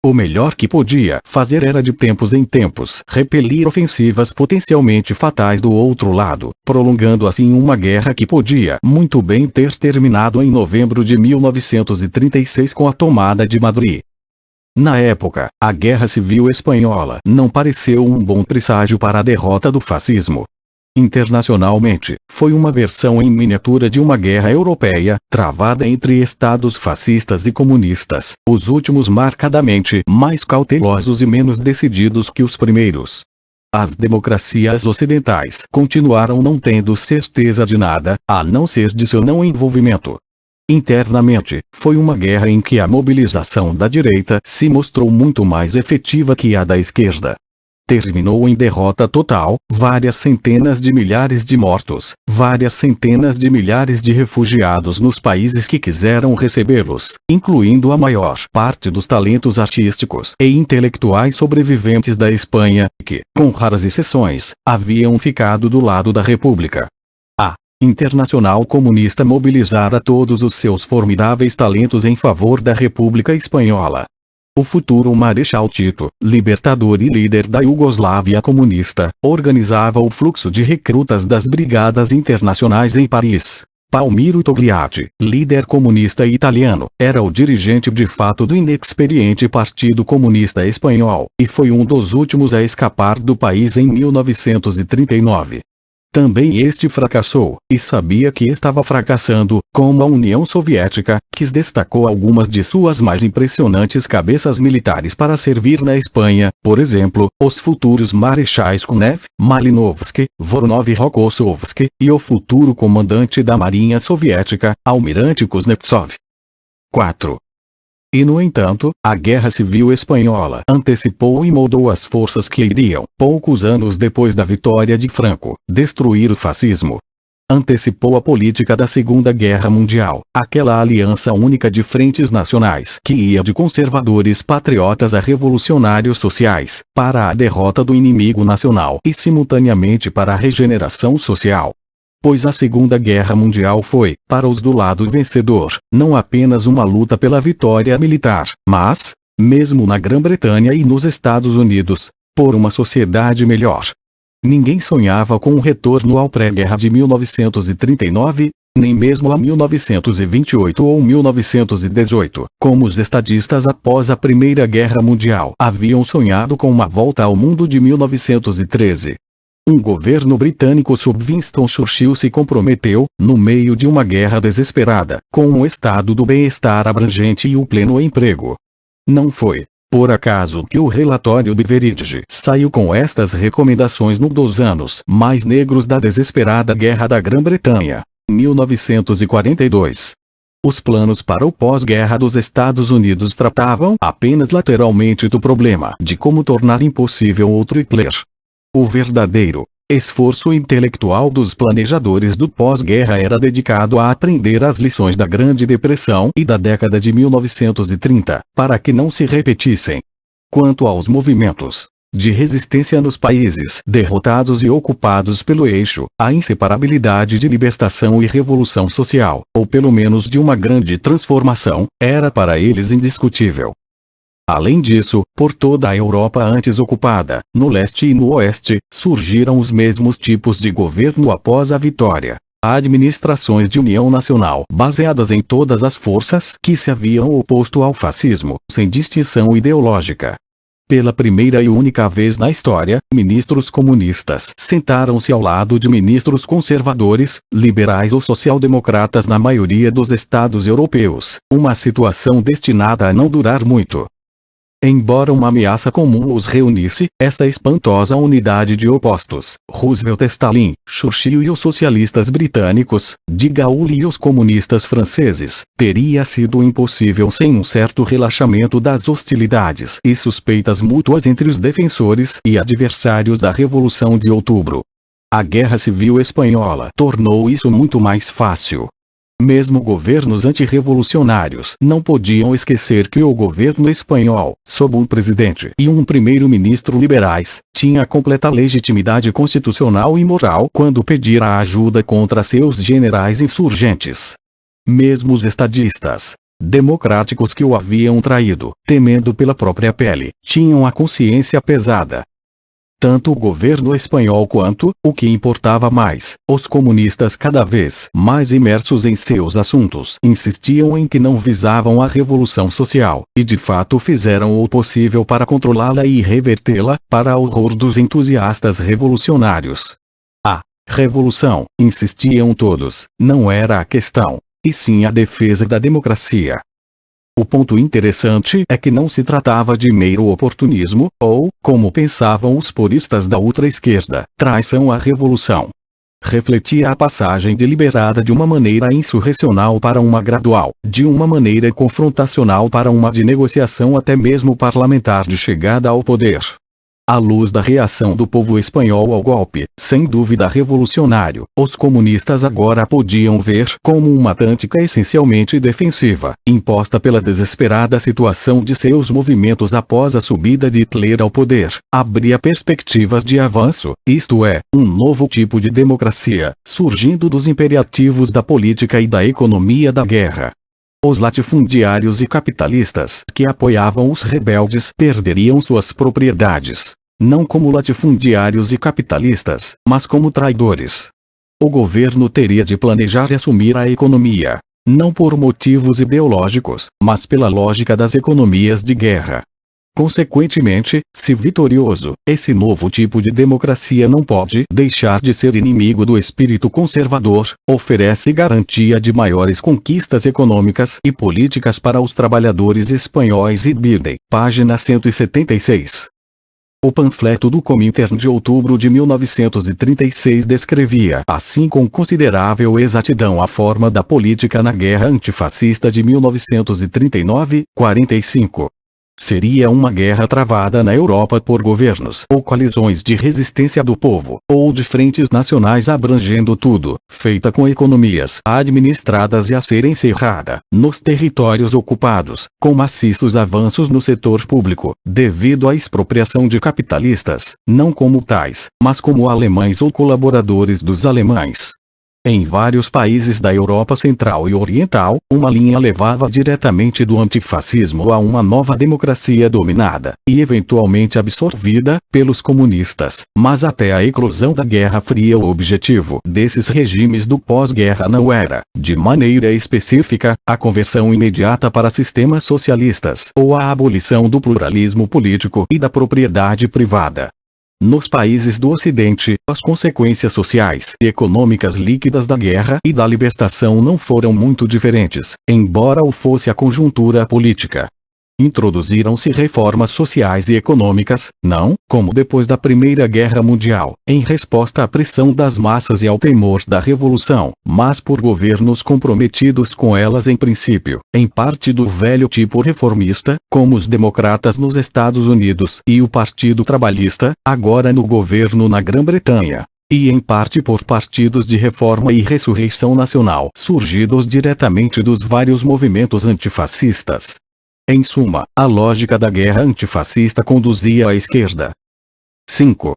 O melhor que podia fazer era de tempos em tempos repelir ofensivas potencialmente fatais do outro lado, prolongando assim uma guerra que podia muito bem ter terminado em novembro de 1936 com a tomada de Madrid. Na época, a Guerra Civil Espanhola não pareceu um bom presságio para a derrota do fascismo. Internacionalmente, foi uma versão em miniatura de uma guerra europeia, travada entre estados fascistas e comunistas, os últimos marcadamente mais cautelosos e menos decididos que os primeiros. As democracias ocidentais continuaram não tendo certeza de nada, a não ser de seu não envolvimento. Internamente, foi uma guerra em que a mobilização da direita se mostrou muito mais efetiva que a da esquerda. Terminou em derrota total, várias centenas de milhares de mortos, várias centenas de milhares de refugiados nos países que quiseram recebê-los, incluindo a maior parte dos talentos artísticos e intelectuais sobreviventes da Espanha, que, com raras exceções, haviam ficado do lado da República. A Internacional Comunista mobilizara todos os seus formidáveis talentos em favor da República Espanhola. O futuro Marechal Tito, libertador e líder da Iugoslávia comunista, organizava o fluxo de recrutas das brigadas internacionais em Paris. Palmiro Togliatti, líder comunista italiano, era o dirigente de fato do inexperiente Partido Comunista Espanhol, e foi um dos últimos a escapar do país em 1939. Também este fracassou, e sabia que estava fracassando, como a União Soviética, que destacou algumas de suas mais impressionantes cabeças militares para servir na Espanha, por exemplo, os futuros marechais Kunev, Malinovsky, Voronov-Rokossovsky, e o futuro comandante da Marinha Soviética, Almirante Kuznetsov. 4. E no entanto, a Guerra Civil Espanhola antecipou e moldou as forças que iriam, poucos anos depois da vitória de Franco, destruir o fascismo. Antecipou a política da Segunda Guerra Mundial, aquela aliança única de frentes nacionais que ia de conservadores patriotas a revolucionários sociais, para a derrota do inimigo nacional e simultaneamente para a regeneração social. Pois a Segunda Guerra Mundial foi, para os do lado vencedor, não apenas uma luta pela vitória militar, mas, mesmo na Grã-Bretanha e nos Estados Unidos, por uma sociedade melhor. Ninguém sonhava com um retorno ao pré-guerra de 1939, nem mesmo a 1928 ou 1918, como os estadistas após a Primeira Guerra Mundial haviam sonhado com uma volta ao mundo de 1913. Um governo britânico sob Winston Churchill se comprometeu, no meio de uma guerra desesperada, com um estado do bem-estar abrangente e o pleno emprego. Não foi, por acaso, que o relatório Beveridge saiu com estas recomendações no dos anos mais negros da desesperada Guerra da Grã-Bretanha, 1942. Os planos para o pós-guerra dos Estados Unidos tratavam apenas lateralmente do problema de como tornar impossível outro Hitler. O verdadeiro esforço intelectual dos planejadores do pós-guerra era dedicado a aprender as lições da Grande Depressão e da década de 1930, para que não se repetissem. Quanto aos movimentos de resistência nos países derrotados e ocupados pelo eixo, a inseparabilidade de libertação e revolução social, ou pelo menos de uma grande transformação, era para eles indiscutível. Além disso, por toda a Europa antes ocupada, no leste e no oeste, surgiram os mesmos tipos de governo após a vitória. Administrações de união nacional baseadas em todas as forças que se haviam oposto ao fascismo, sem distinção ideológica. Pela primeira e única vez na história, ministros comunistas sentaram-se ao lado de ministros conservadores, liberais ou social-democratas na maioria dos estados europeus, uma situação destinada a não durar muito. Embora uma ameaça comum os reunisse, essa espantosa unidade de opostos, Roosevelt e Stalin, Churchill e os socialistas britânicos, de Gaulle e os comunistas franceses, teria sido impossível sem um certo relaxamento das hostilidades e suspeitas mútuas entre os defensores e adversários da Revolução de Outubro. A Guerra Civil Espanhola tornou isso muito mais fácil. Mesmo governos antirrevolucionários não podiam esquecer que o governo espanhol, sob um presidente e um primeiro-ministro liberais, tinha completa legitimidade constitucional e moral quando pedira ajuda contra seus generais insurgentes. Mesmo os estadistas democráticos que o haviam traído, temendo pela própria pele, tinham a consciência pesada. Tanto o governo espanhol quanto, o que importava mais, os comunistas cada vez mais imersos em seus assuntos insistiam em que não visavam a revolução social, e de fato fizeram o possível para controlá-la e revertê-la, para horror dos entusiastas revolucionários. A Revolução, insistiam todos, não era a questão, e sim a defesa da democracia. O ponto interessante é que não se tratava de mero oportunismo, ou, como pensavam os puristas da ultra-esquerda, traição à revolução. Refletia a passagem deliberada de uma maneira insurrecional para uma gradual, de uma maneira confrontacional para uma de negociação até mesmo parlamentar de chegada ao poder. À luz da reação do povo espanhol ao golpe, sem dúvida revolucionário, os comunistas agora podiam ver como uma tática essencialmente defensiva, imposta pela desesperada situação de seus movimentos após a subida de Hitler ao poder, abria perspectivas de avanço, isto é, um novo tipo de democracia, surgindo dos imperativos da política e da economia da guerra. Os latifundiários e capitalistas que apoiavam os rebeldes perderiam suas propriedades, não como latifundiários e capitalistas, mas como traidores. O governo teria de planejar e assumir a economia, não por motivos ideológicos, mas pela lógica das economias de guerra. Consequentemente, se vitorioso, esse novo tipo de democracia não pode deixar de ser inimigo do espírito conservador, oferece garantia de maiores conquistas econômicas e políticas para os trabalhadores espanhóis e Biden, página 176. O panfleto do Comintern de outubro de 1936 descrevia assim com considerável exatidão a forma da política na guerra antifascista de 1939-45. Seria uma guerra travada na Europa por governos ou coalizões de resistência do povo, ou de frentes nacionais abrangendo tudo, feita com economias administradas e a ser encerrada, nos territórios ocupados, com maciços avanços no setor público, devido à expropriação de capitalistas, não como tais, mas como alemães ou colaboradores dos alemães. Em vários países da Europa Central e Oriental, uma linha levava diretamente do antifascismo a uma nova democracia dominada, e eventualmente absorvida, pelos comunistas, mas até a eclosão da Guerra Fria o objetivo desses regimes do pós-guerra não era, de maneira específica, a conversão imediata para sistemas socialistas ou a abolição do pluralismo político e da propriedade privada. Nos países do Ocidente, as consequências sociais e econômicas líquidas da guerra e da libertação não foram muito diferentes, embora o fosse a conjuntura política. Introduziram-se reformas sociais e econômicas, não, como depois da Primeira Guerra Mundial, em resposta à pressão das massas e ao temor da revolução, mas por governos comprometidos com elas em princípio, em parte do velho tipo reformista, como os democratas nos Estados Unidos e o Partido Trabalhista, agora no governo na Grã-Bretanha. E em parte por partidos de reforma e ressurreição nacional surgidos diretamente dos vários movimentos antifascistas. Em suma, a lógica da guerra antifascista conduzia à esquerda. 5.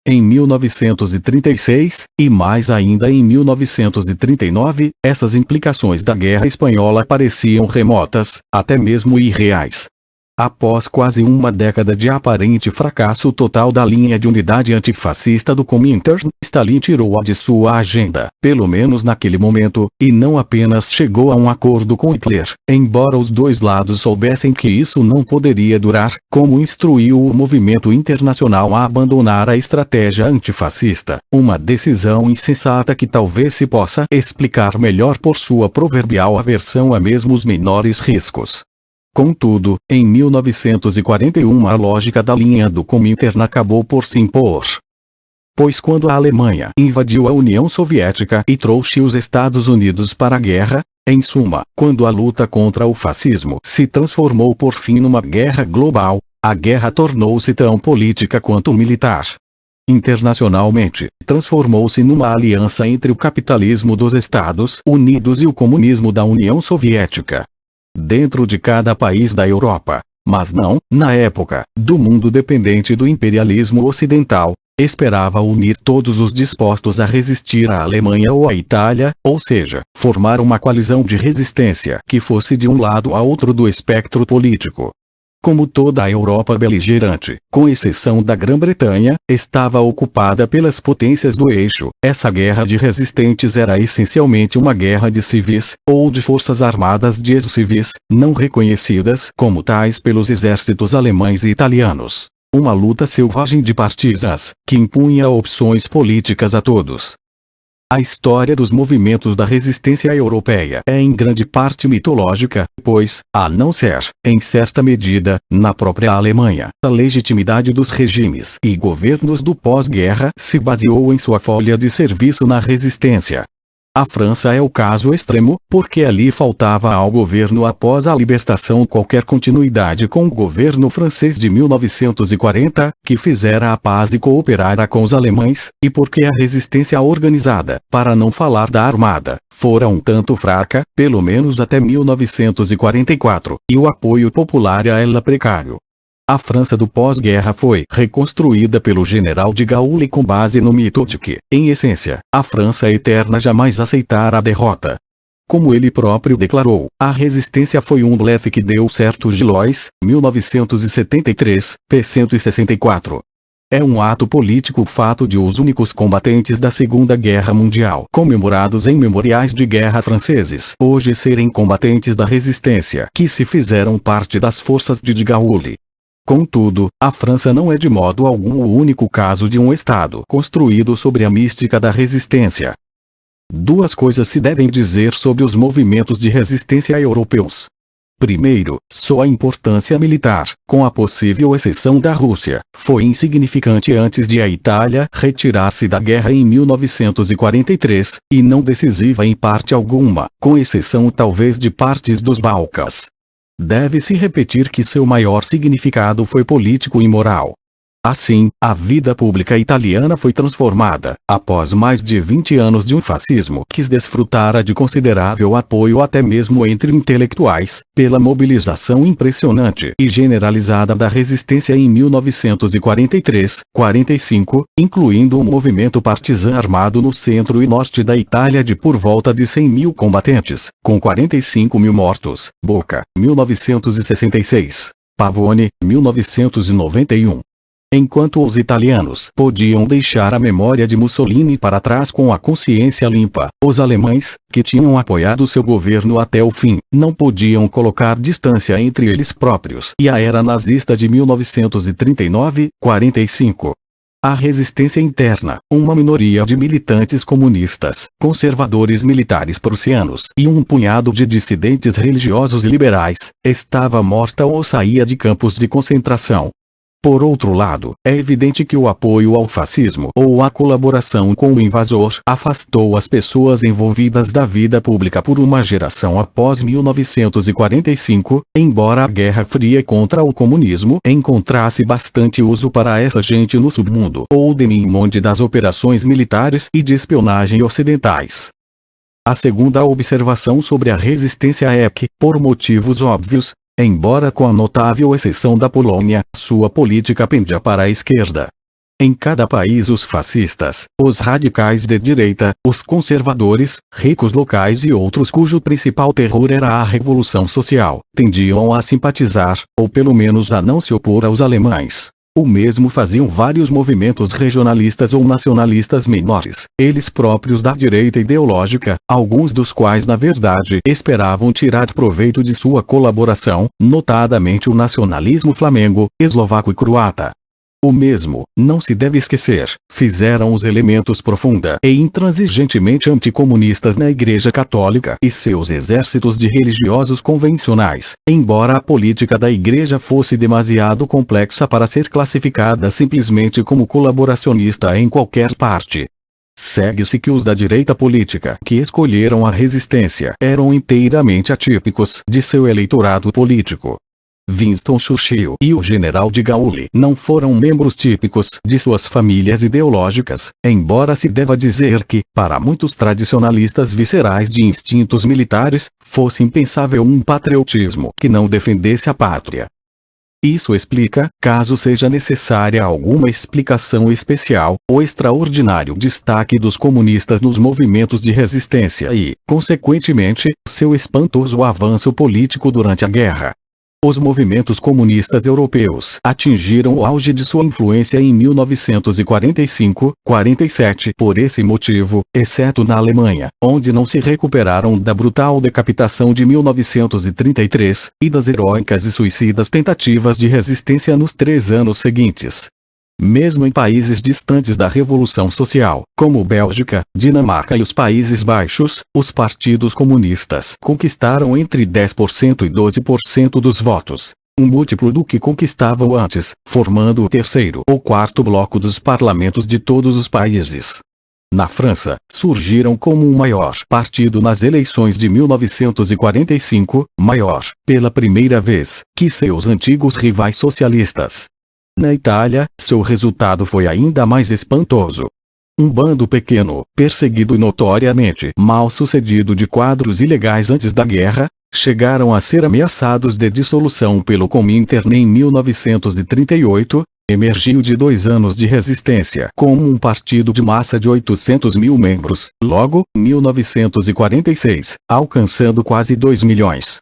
Em 1936, e mais ainda em 1939, essas implicações da guerra espanhola pareciam remotas, até mesmo irreais. Após quase uma década de aparente fracasso total da linha de unidade antifascista do Comintern, Stalin tirou-a de sua agenda, pelo menos naquele momento, e não apenas chegou a um acordo com Hitler, embora os dois lados soubessem que isso não poderia durar, como instruiu o movimento internacional a abandonar a estratégia antifascista, uma decisão insensata que talvez se possa explicar melhor por sua proverbial aversão a mesmo os menores riscos. Contudo, em 1941 a lógica da linha do Comintern acabou por se impor. Pois quando a Alemanha invadiu a União Soviética e trouxe os Estados Unidos para a guerra, em suma, quando a luta contra o fascismo se transformou por fim numa guerra global, a guerra tornou-se tão política quanto militar. Internacionalmente, transformou-se numa aliança entre o capitalismo dos Estados Unidos e o comunismo da União Soviética. Dentro de cada país da Europa, mas não, na época, do mundo dependente do imperialismo ocidental, esperava unir todos os dispostos a resistir à Alemanha ou à Itália, ou seja, formar uma coalizão de resistência que fosse de um lado a outro do espectro político. Como toda a Europa beligerante, com exceção da Grã-Bretanha, estava ocupada pelas potências do eixo, essa guerra de resistentes era essencialmente uma guerra de civis, ou de forças armadas de ex-civis, não reconhecidas como tais pelos exércitos alemães e italianos. uma luta selvagem de partisas, que impunha opções políticas a todos. A história dos movimentos da resistência europeia é em grande parte mitológica, pois, a não ser, em certa medida, na própria Alemanha, a legitimidade dos regimes e governos do pós-guerra se baseou em sua folha de serviço na resistência. A França é o caso extremo, porque ali faltava ao governo após a libertação qualquer continuidade com o governo francês de 1940, que fizera a paz e cooperara com os alemães, e porque a resistência organizada, para não falar da armada, fora um tanto fraca, pelo menos até 1944, e o apoio popular a ela precário. A França do pós-guerra foi reconstruída pelo general de Gaulle com base no mito de que, em essência, a França eterna jamais aceitara a derrota. Como ele próprio declarou, a resistência foi um blefe que deu certo. Gilois, 1973, p. 164. É um ato político o fato de os únicos combatentes da Segunda Guerra Mundial comemorados em memoriais de guerra franceses hoje serem combatentes da resistência que se fizeram parte das forças de Gaulle. Contudo, a França não é de modo algum o único caso de um Estado construído sobre a mística da resistência. Duas coisas se devem dizer sobre os movimentos de resistência europeus. Primeiro, sua importância militar, com a possível exceção da Rússia, foi insignificante antes de a Itália retirar-se da guerra em 1943, e não decisiva em parte alguma, com exceção talvez de partes dos Balcãs. Deve-se repetir que seu maior significado foi político e moral. Assim, a vida pública italiana foi transformada, após mais de 20 anos de um fascismo que desfrutara de considerável apoio até mesmo entre intelectuais, pela mobilização impressionante e generalizada da resistência em 1943-45, incluindo um movimento partisã armado no centro e norte da Itália de por volta de 100 mil combatentes, com 45 mil mortos. Boca, 1966. Pavone, 1991. Enquanto os italianos podiam deixar a memória de Mussolini para trás com a consciência limpa, os alemães, que tinham apoiado seu governo até o fim, não podiam colocar distância entre eles próprios e a era nazista de 1939-45. A resistência interna, uma minoria de militantes comunistas, conservadores militares prussianos e um punhado de dissidentes religiosos e liberais, estava morta ou saía de campos de concentração. Por outro lado, é evidente que o apoio ao fascismo ou a colaboração com o invasor afastou as pessoas envolvidas da vida pública por uma geração após 1945, embora a Guerra Fria contra o comunismo encontrasse bastante uso para essa gente no submundo ou demi-monde das operações militares e de espionagem ocidentais. A segunda observação sobre a resistência é que, por motivos óbvios, embora com a notável exceção da Polônia, sua política pendia para a esquerda. Em cada país os fascistas, os radicais de direita, os conservadores, ricos locais e outros cujo principal terror era a revolução social, tendiam a simpatizar, ou pelo menos a não se opor aos alemães. O mesmo faziam vários movimentos regionalistas ou nacionalistas menores, eles próprios da direita ideológica, alguns dos quais na verdade esperavam tirar proveito de sua colaboração, notadamente o nacionalismo flamengo, eslovaco e croata. O mesmo, não se deve esquecer, fizeram os elementos profunda e intransigentemente anticomunistas na Igreja Católica e seus exércitos de religiosos convencionais, embora a política da Igreja fosse demasiado complexa para ser classificada simplesmente como colaboracionista em qualquer parte. Segue-se que os da direita política que escolheram a resistência eram inteiramente atípicos de seu eleitorado político. Winston Churchill e o general de Gaulle não foram membros típicos de suas famílias ideológicas, embora se deva dizer que, para muitos tradicionalistas viscerais de instintos militares, fosse impensável um patriotismo que não defendesse a pátria. Isso explica, caso seja necessária alguma explicação especial, o extraordinário destaque dos comunistas nos movimentos de resistência e, consequentemente, seu espantoso avanço político durante a guerra. Os movimentos comunistas europeus atingiram o auge de sua influência em 1945-47 por esse motivo, exceto na Alemanha, onde não se recuperaram da brutal decapitação de 1933, e das heróicas e suicidas tentativas de resistência nos 3 anos seguintes. Mesmo em países distantes da Revolução Social, como Bélgica, Dinamarca e os Países Baixos, os partidos comunistas conquistaram entre 10% e 12% dos votos, um múltiplo do que conquistavam antes, formando o terceiro ou quarto bloco dos parlamentos de todos os países. Na França, surgiram como o maior partido nas eleições de 1945, maior, pela primeira vez, que seus antigos rivais socialistas. Na Itália, seu resultado foi ainda mais espantoso. Um bando pequeno, perseguido e notoriamente mal sucedido de quadros ilegais antes da guerra, chegaram a ser ameaçados de dissolução pelo Comintern em 1938, emergiu de 2 anos de resistência como um partido de massa de 800 mil membros, logo, 1946, alcançando quase 2 milhões.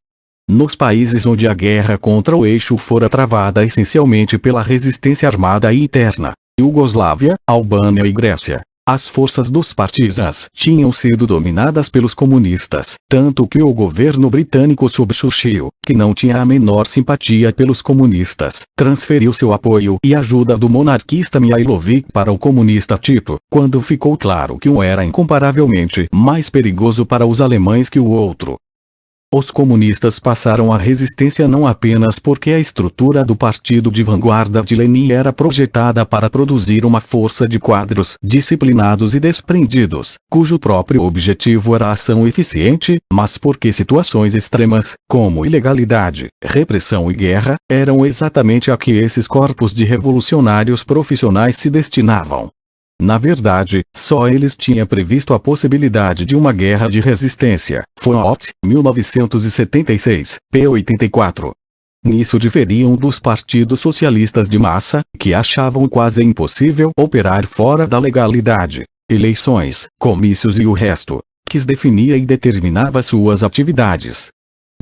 Nos países onde a guerra contra o eixo fora travada essencialmente pela resistência armada e interna, Iugoslávia, Albânia e Grécia, as forças dos partisans tinham sido dominadas pelos comunistas, tanto que o governo britânico sob Churchill, que não tinha a menor simpatia pelos comunistas, transferiu seu apoio e ajuda do monarquista Mihailović para o comunista Tito, quando ficou claro que um era incomparavelmente mais perigoso para os alemães que o outro. Os comunistas passaram a resistência não apenas porque a estrutura do partido de vanguarda de Lenin era projetada para produzir uma força de quadros disciplinados e desprendidos, cujo próprio objetivo era a ação eficiente, mas porque situações extremas, como ilegalidade, repressão e guerra, eram exatamente a que esses corpos de revolucionários profissionais se destinavam. Na verdade, só eles tinham previsto a possibilidade de uma guerra de resistência. Foot, 1976, p. 84. Nisso diferiam dos partidos socialistas de massa, que achavam quase impossível operar fora da legalidade. Eleições, comícios e o resto, que definia e determinava suas atividades.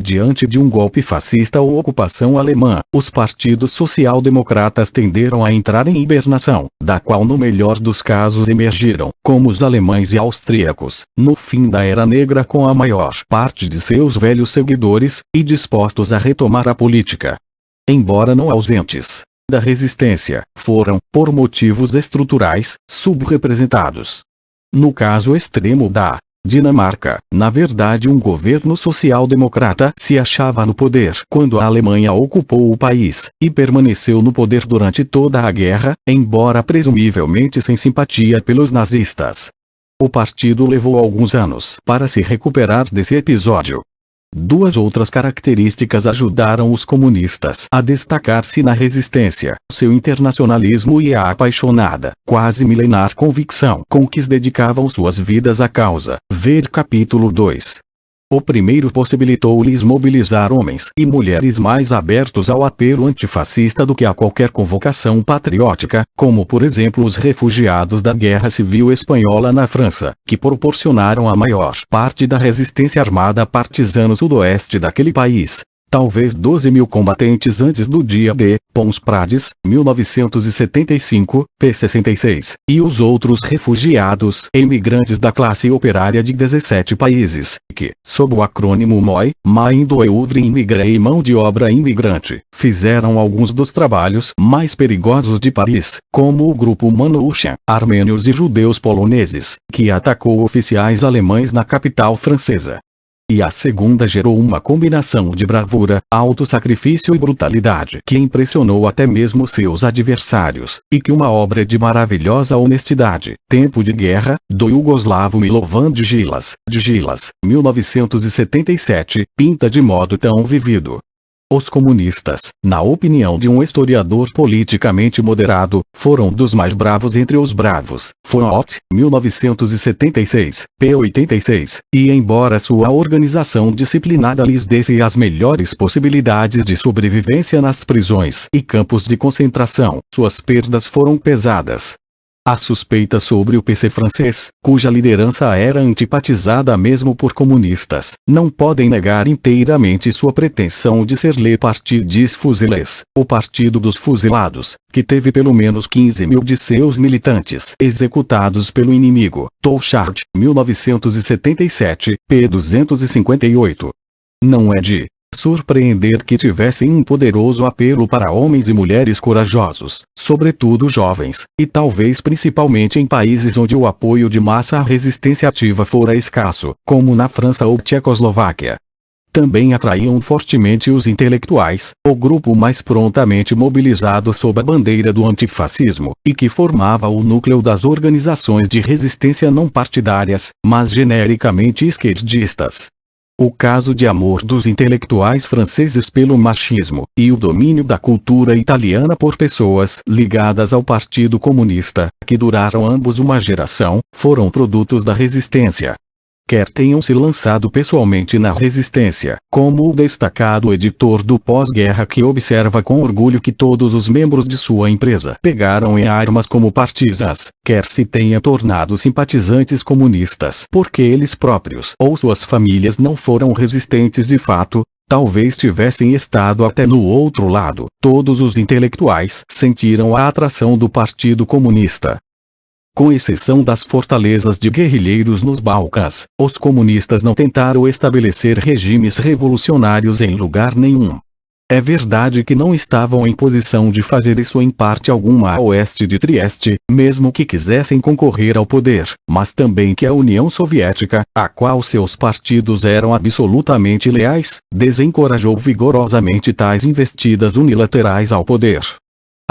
Diante de um golpe fascista ou ocupação alemã, os partidos social-democratas tenderam a entrar em hibernação, da qual no melhor dos casos emergiram, como os alemães e austríacos, no fim da Era Negra com a maior parte de seus velhos seguidores, e dispostos a retomar a política. Embora não ausentes da resistência, foram, por motivos estruturais, subrepresentados. No caso extremo da Dinamarca, na verdade um governo social-democrata se achava no poder quando a Alemanha ocupou o país, e permaneceu no poder durante toda a guerra, embora presumivelmente sem simpatia pelos nazistas. O partido levou alguns anos para se recuperar desse episódio. 2 outras características ajudaram os comunistas a destacar-se na resistência: seu internacionalismo e a apaixonada, quase milenar convicção com que se dedicavam suas vidas à causa. Ver capítulo 2. O primeiro possibilitou-lhes mobilizar homens e mulheres mais abertos ao apelo antifascista do que a qualquer convocação patriótica, como por exemplo os refugiados da Guerra Civil Espanhola na França, que proporcionaram a maior parte da resistência armada partisã no sudoeste daquele país. Talvez 12 mil combatentes antes do dia D. Pons Prades, 1975, p. 66, e os outros refugiados emigrantes da classe operária de 17 países, que, sob o acrônimo MOI, Main d'Oeuvre Immigré e Mão de Obra Imigrante, fizeram alguns dos trabalhos mais perigosos de Paris, como o grupo Manouchian, armênios e judeus poloneses, que atacou oficiais alemães na capital francesa. E a segunda gerou uma combinação de bravura, autossacrifício e brutalidade que impressionou até mesmo seus adversários, e que uma obra de maravilhosa honestidade, Tempo de Guerra, do iugoslavo Milovan Djilas, 1977, pinta de modo tão vivido. Os comunistas, na opinião de um historiador politicamente moderado, foram dos mais bravos entre os bravos. Foot, 1976, p. 86, e embora sua organização disciplinada lhes desse as melhores possibilidades de sobrevivência nas prisões e campos de concentração, suas perdas foram pesadas. As suspeitas sobre o PC francês, cuja liderança era antipatizada mesmo por comunistas, não podem negar inteiramente sua pretensão de ser Le Parti des Fusillés, o Partido dos Fuzilados, que teve pelo menos 15 mil de seus militantes executados pelo inimigo. Touchard, 1977, p. 258. Não é de surpreender que tivessem um poderoso apelo para homens e mulheres corajosos, sobretudo jovens, e talvez principalmente em países onde o apoio de massa à resistência ativa fora escasso, como na França ou Tchecoslováquia. Também atraíam fortemente os intelectuais, o grupo mais prontamente mobilizado sob a bandeira do antifascismo, e que formava o núcleo das organizações de resistência não partidárias, mas genericamente esquerdistas. O caso de amor dos intelectuais franceses pelo marxismo, e o domínio da cultura italiana por pessoas ligadas ao Partido Comunista, que duraram ambos uma geração, foram produtos da resistência. Quer tenham se lançado pessoalmente na resistência, como o destacado editor do pós-guerra que observa com orgulho que todos os membros de sua empresa pegaram em armas como partisans, quer se tenha tornado simpatizantes comunistas porque eles próprios ou suas famílias não foram resistentes de fato, talvez tivessem estado até no outro lado, todos os intelectuais sentiram a atração do Partido Comunista. Com exceção das fortalezas de guerrilheiros nos Balcãs, os comunistas não tentaram estabelecer regimes revolucionários em lugar nenhum. É verdade que não estavam em posição de fazer isso em parte alguma a oeste de Trieste, mesmo que quisessem concorrer ao poder, mas também que a União Soviética, a qual seus partidos eram absolutamente leais, desencorajou vigorosamente tais investidas unilaterais ao poder.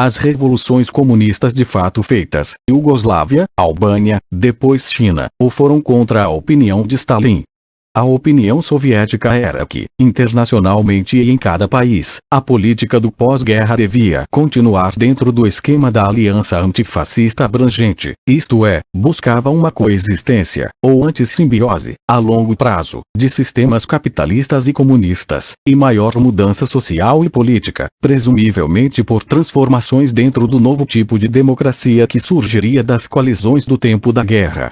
As revoluções comunistas de fato feitas, Iugoslávia, Albânia, depois China, o foram contra a opinião de Stalin. A opinião soviética era que, internacionalmente e em cada país, a política do pós-guerra devia continuar dentro do esquema da aliança antifascista abrangente, isto é, buscava uma coexistência, ou antissimbiose, a longo prazo, de sistemas capitalistas e comunistas, e maior mudança social e política, presumivelmente por transformações dentro do novo tipo de democracia que surgiria das coalizões do tempo da guerra.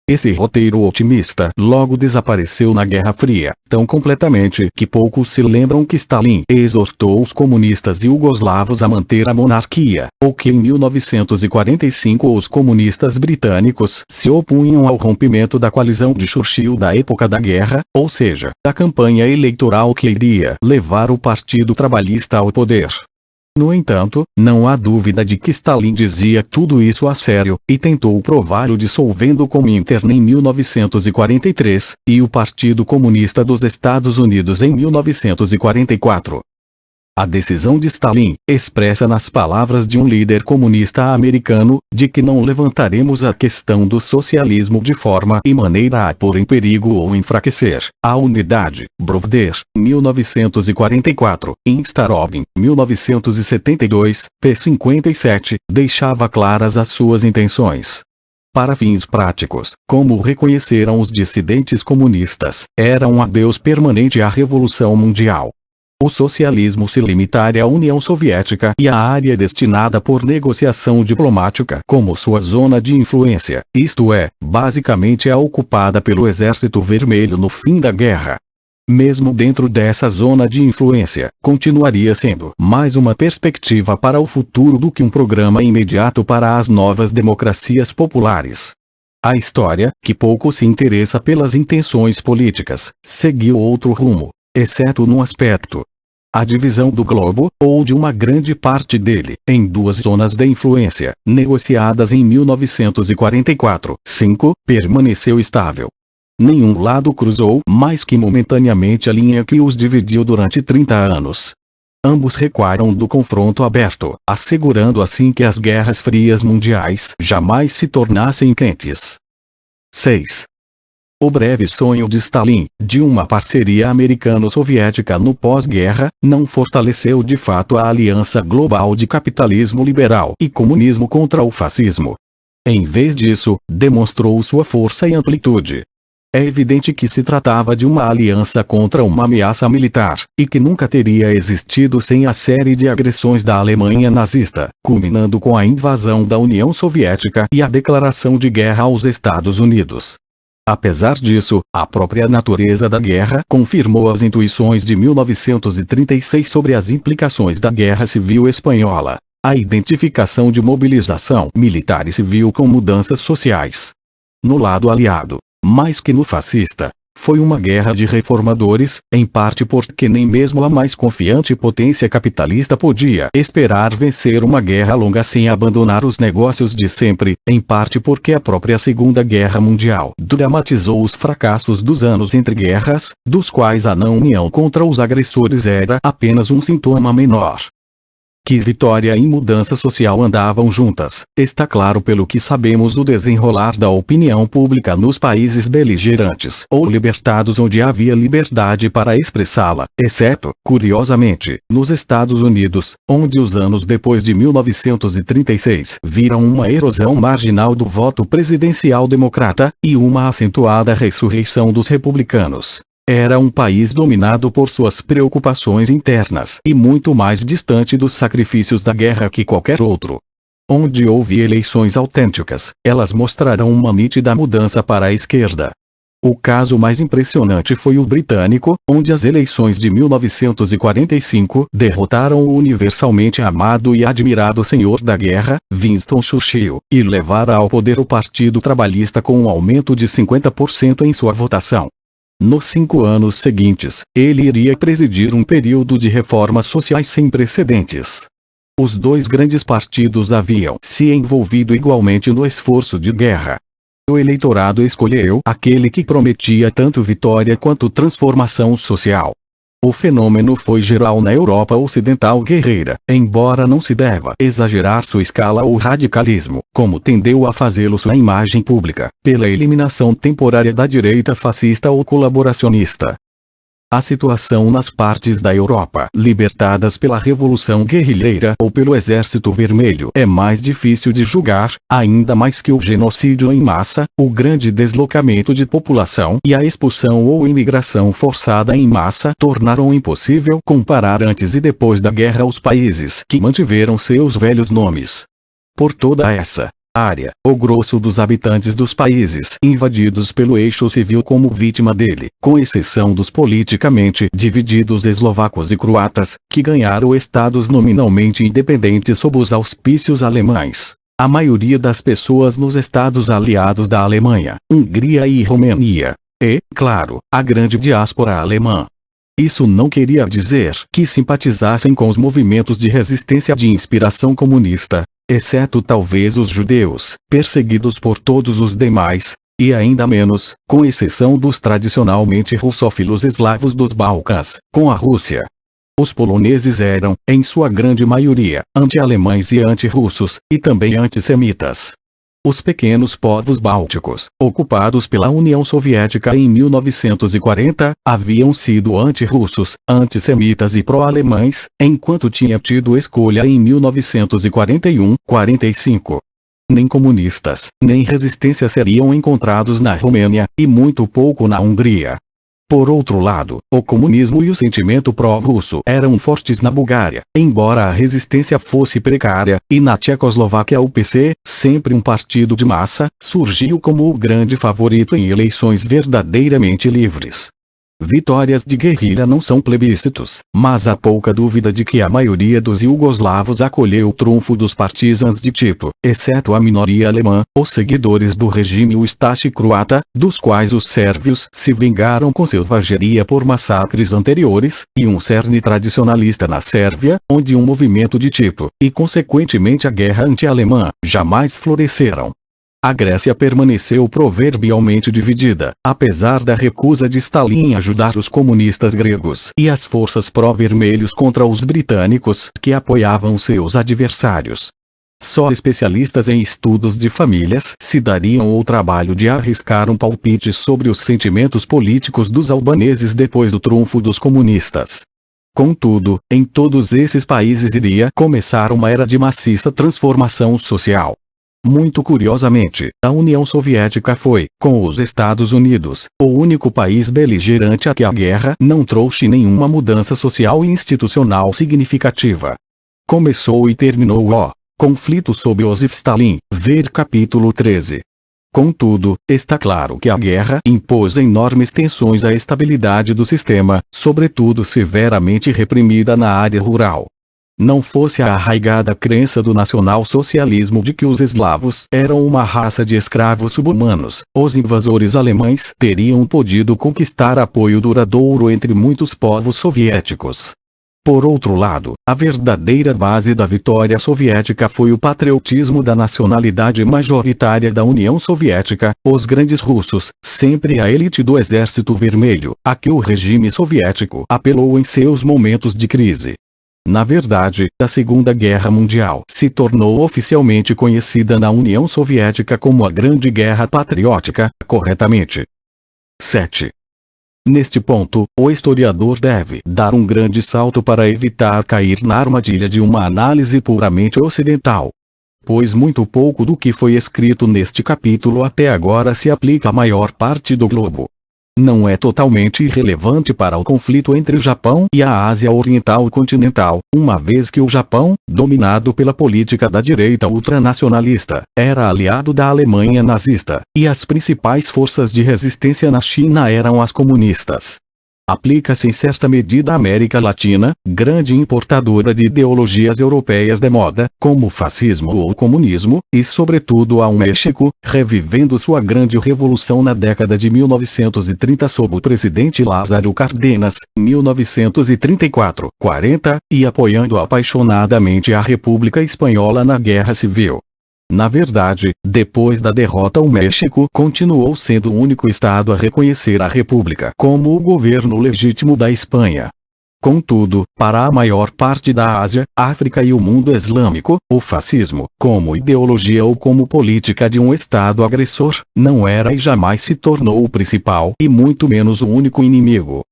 Esse roteiro otimista logo desapareceu na Guerra Fria, tão completamente que poucos se lembram que Stalin exortou os comunistas iugoslavos a manter a monarquia, ou que em 1945 os comunistas britânicos se opunham ao rompimento da coalizão de Churchill da época da guerra, ou seja, da campanha eleitoral que iria levar o Partido Trabalhista ao poder. No entanto, não há dúvida de que Stalin dizia tudo isso a sério, e tentou prová-lo dissolvendo o Comintern em 1943, e o Partido Comunista dos Estados Unidos em 1944. A decisão de Stalin, expressa nas palavras de um líder comunista americano, de que não levantaremos a questão do socialismo de forma e maneira a pôr em perigo ou enfraquecer a unidade, Brovder, 1944, Instarobin, 1972, p. 57, deixava claras as suas intenções. Para fins práticos, como reconheceram os dissidentes comunistas, era um adeus permanente à Revolução Mundial. O socialismo se limitaria à União Soviética e à área destinada por negociação diplomática como sua zona de influência, isto é, basicamente a ocupada pelo Exército Vermelho no fim da guerra. Mesmo dentro dessa zona de influência, continuaria sendo mais uma perspectiva para o futuro do que um programa imediato para as novas democracias populares. A história, que pouco se interessa pelas intenções políticas, seguiu outro rumo, exceto num aspecto. A divisão do globo, ou de uma grande parte dele, em duas zonas de influência, negociadas em 1944-5, permaneceu estável. Nenhum lado cruzou mais que momentaneamente a linha que os dividiu durante 30 anos. Ambos recuaram do confronto aberto, assegurando assim que as guerras frias mundiais jamais se tornassem quentes. 6. O breve sonho de Stalin, de uma parceria americano-soviética no pós-guerra, não fortaleceu de fato a aliança global de capitalismo liberal e comunismo contra o fascismo. Em vez disso, demonstrou sua força e amplitude. É evidente que se tratava de uma aliança contra uma ameaça militar, e que nunca teria existido sem a série de agressões da Alemanha nazista, culminando com a invasão da União Soviética e a declaração de guerra aos Estados Unidos. Apesar disso, a própria natureza da guerra confirmou as intuições de 1936 sobre as implicações da Guerra Civil Espanhola, a identificação de mobilização militar e civil com mudanças sociais. No lado aliado, mais que no fascista, foi uma guerra de reformadores, em parte porque nem mesmo a mais confiante potência capitalista podia esperar vencer uma guerra longa sem abandonar os negócios de sempre, em parte porque a própria Segunda Guerra Mundial dramatizou os fracassos dos anos entre guerras, dos quais a não união contra os agressores era apenas um sintoma menor. Que vitória e mudança social andavam juntas, está claro pelo que sabemos do desenrolar da opinião pública nos países beligerantes ou libertados onde havia liberdade para expressá-la, exceto, curiosamente, nos Estados Unidos, onde os anos depois de 1936 viram uma erosão marginal do voto presidencial democrata, e uma acentuada ressurreição dos republicanos. Era um país dominado por suas preocupações internas e muito mais distante dos sacrifícios da guerra que qualquer outro. Onde houve eleições autênticas, elas mostrarão uma nítida mudança para a esquerda. O caso mais impressionante foi o britânico, onde as eleições de 1945 derrotaram o universalmente amado e admirado senhor da guerra, Winston Churchill, e levaram ao poder o Partido Trabalhista com um aumento de 50% em sua votação. Nos 5 anos seguintes, ele iria presidir um período de reformas sociais sem precedentes. Os dois grandes partidos haviam se envolvido igualmente no esforço de guerra. O eleitorado escolheu aquele que prometia tanto vitória quanto transformação social. O fenômeno foi geral na Europa Ocidental guerreira, embora não se deva exagerar sua escala ou radicalismo, como tendeu a fazê-lo sua imagem pública, pela eliminação temporária da direita fascista ou colaboracionista. A situação nas partes da Europa libertadas pela Revolução Guerrilheira ou pelo Exército Vermelho é mais difícil de julgar, ainda mais que o genocídio em massa, o grande deslocamento de população e a expulsão ou imigração forçada em massa tornaram impossível comparar antes e depois da guerra os países que mantiveram seus velhos nomes. Por toda essa área, o grosso dos habitantes dos países invadidos pelo eixo civil como vítima dele, com exceção dos politicamente divididos eslovacos e croatas, que ganharam estados nominalmente independentes sob os auspícios alemães. A maioria das pessoas nos estados aliados da Alemanha, Hungria e Romênia. E, claro, a grande diáspora alemã. Isso não queria dizer que simpatizassem com os movimentos de resistência de inspiração comunista, exceto talvez os judeus, perseguidos por todos os demais, e ainda menos, com exceção dos tradicionalmente russófilos eslavos dos Balcãs, com a Rússia. Os poloneses eram, em sua grande maioria, anti-alemães e anti-russos, e também antissemitas. Os pequenos povos bálticos, ocupados pela União Soviética em 1940, haviam sido anti-russos, antissemitas e pró-alemães, enquanto tinha tido escolha em 1941-45. Nem comunistas, nem resistência seriam encontrados na Romênia, e muito pouco na Hungria. Por outro lado, o comunismo e o sentimento pró-russo eram fortes na Bulgária, embora a resistência fosse precária, e na Tchecoslováquia o PC, sempre um partido de massa, surgiu como o grande favorito em eleições verdadeiramente livres. Vitórias de guerrilha não são plebiscitos, mas há pouca dúvida de que a maioria dos iugoslavos acolheu o trunfo dos partisans de tipo, exceto a minoria alemã, os seguidores do regime Ustaše croata, dos quais os sérvios se vingaram com selvageria por massacres anteriores, e um cerne tradicionalista na Sérvia, onde um movimento de tipo, e consequentemente a guerra anti-alemã, jamais floresceram. A Grécia permaneceu proverbialmente dividida, apesar da recusa de Stalin em ajudar os comunistas gregos e as forças pró-vermelhos contra os britânicos que apoiavam seus adversários. Só especialistas em estudos de famílias se dariam o trabalho de arriscar um palpite sobre os sentimentos políticos dos albaneses depois do trunfo dos comunistas. Contudo, em todos esses países iria começar uma era de maciça transformação social. Muito curiosamente, a União Soviética foi, com os Estados Unidos, o único país beligerante a que a guerra não trouxe nenhuma mudança social e institucional significativa. Começou e terminou o conflito sob Joseph Stalin, ver capítulo 13. Contudo, está claro que a guerra impôs enormes tensões à estabilidade do sistema, sobretudo severamente reprimida na área rural. Não fosse a arraigada crença do nacional-socialismo de que os eslavos eram uma raça de escravos subhumanos, os invasores alemães teriam podido conquistar apoio duradouro entre muitos povos soviéticos. Por outro lado, a verdadeira base da vitória soviética foi o patriotismo da nacionalidade majoritária da União Soviética, os grandes russos, sempre a elite do Exército Vermelho, a que o regime soviético apelou em seus momentos de crise. Na verdade, a Segunda Guerra Mundial se tornou oficialmente conhecida na União Soviética como a Grande Guerra Patriótica, corretamente. 7. Neste ponto, o historiador deve dar um grande salto para evitar cair na armadilha de uma análise puramente ocidental. Pois muito pouco do que foi escrito neste capítulo até agora se aplica à maior parte do globo. Não é totalmente irrelevante para o conflito entre o Japão e a Ásia Oriental continental, uma vez que o Japão, dominado pela política da direita ultranacionalista, era aliado da Alemanha nazista, e as principais forças de resistência na China eram as comunistas. Aplica-se em certa medida à América Latina, grande importadora de ideologias europeias de moda, como o fascismo ou o comunismo, e sobretudo ao México, revivendo sua grande revolução na década de 1930 sob o presidente Lázaro Cárdenas, 1934-40, e apoiando apaixonadamente a República Espanhola na Guerra Civil. Na verdade, depois da derrota o México continuou sendo o único estado a reconhecer a República como o governo legítimo da Espanha. Contudo, para a maior parte da Ásia, África e o mundo islâmico, o fascismo, como ideologia ou como política de um estado agressor, não era e jamais se tornou o principal e muito menos o único inimigo.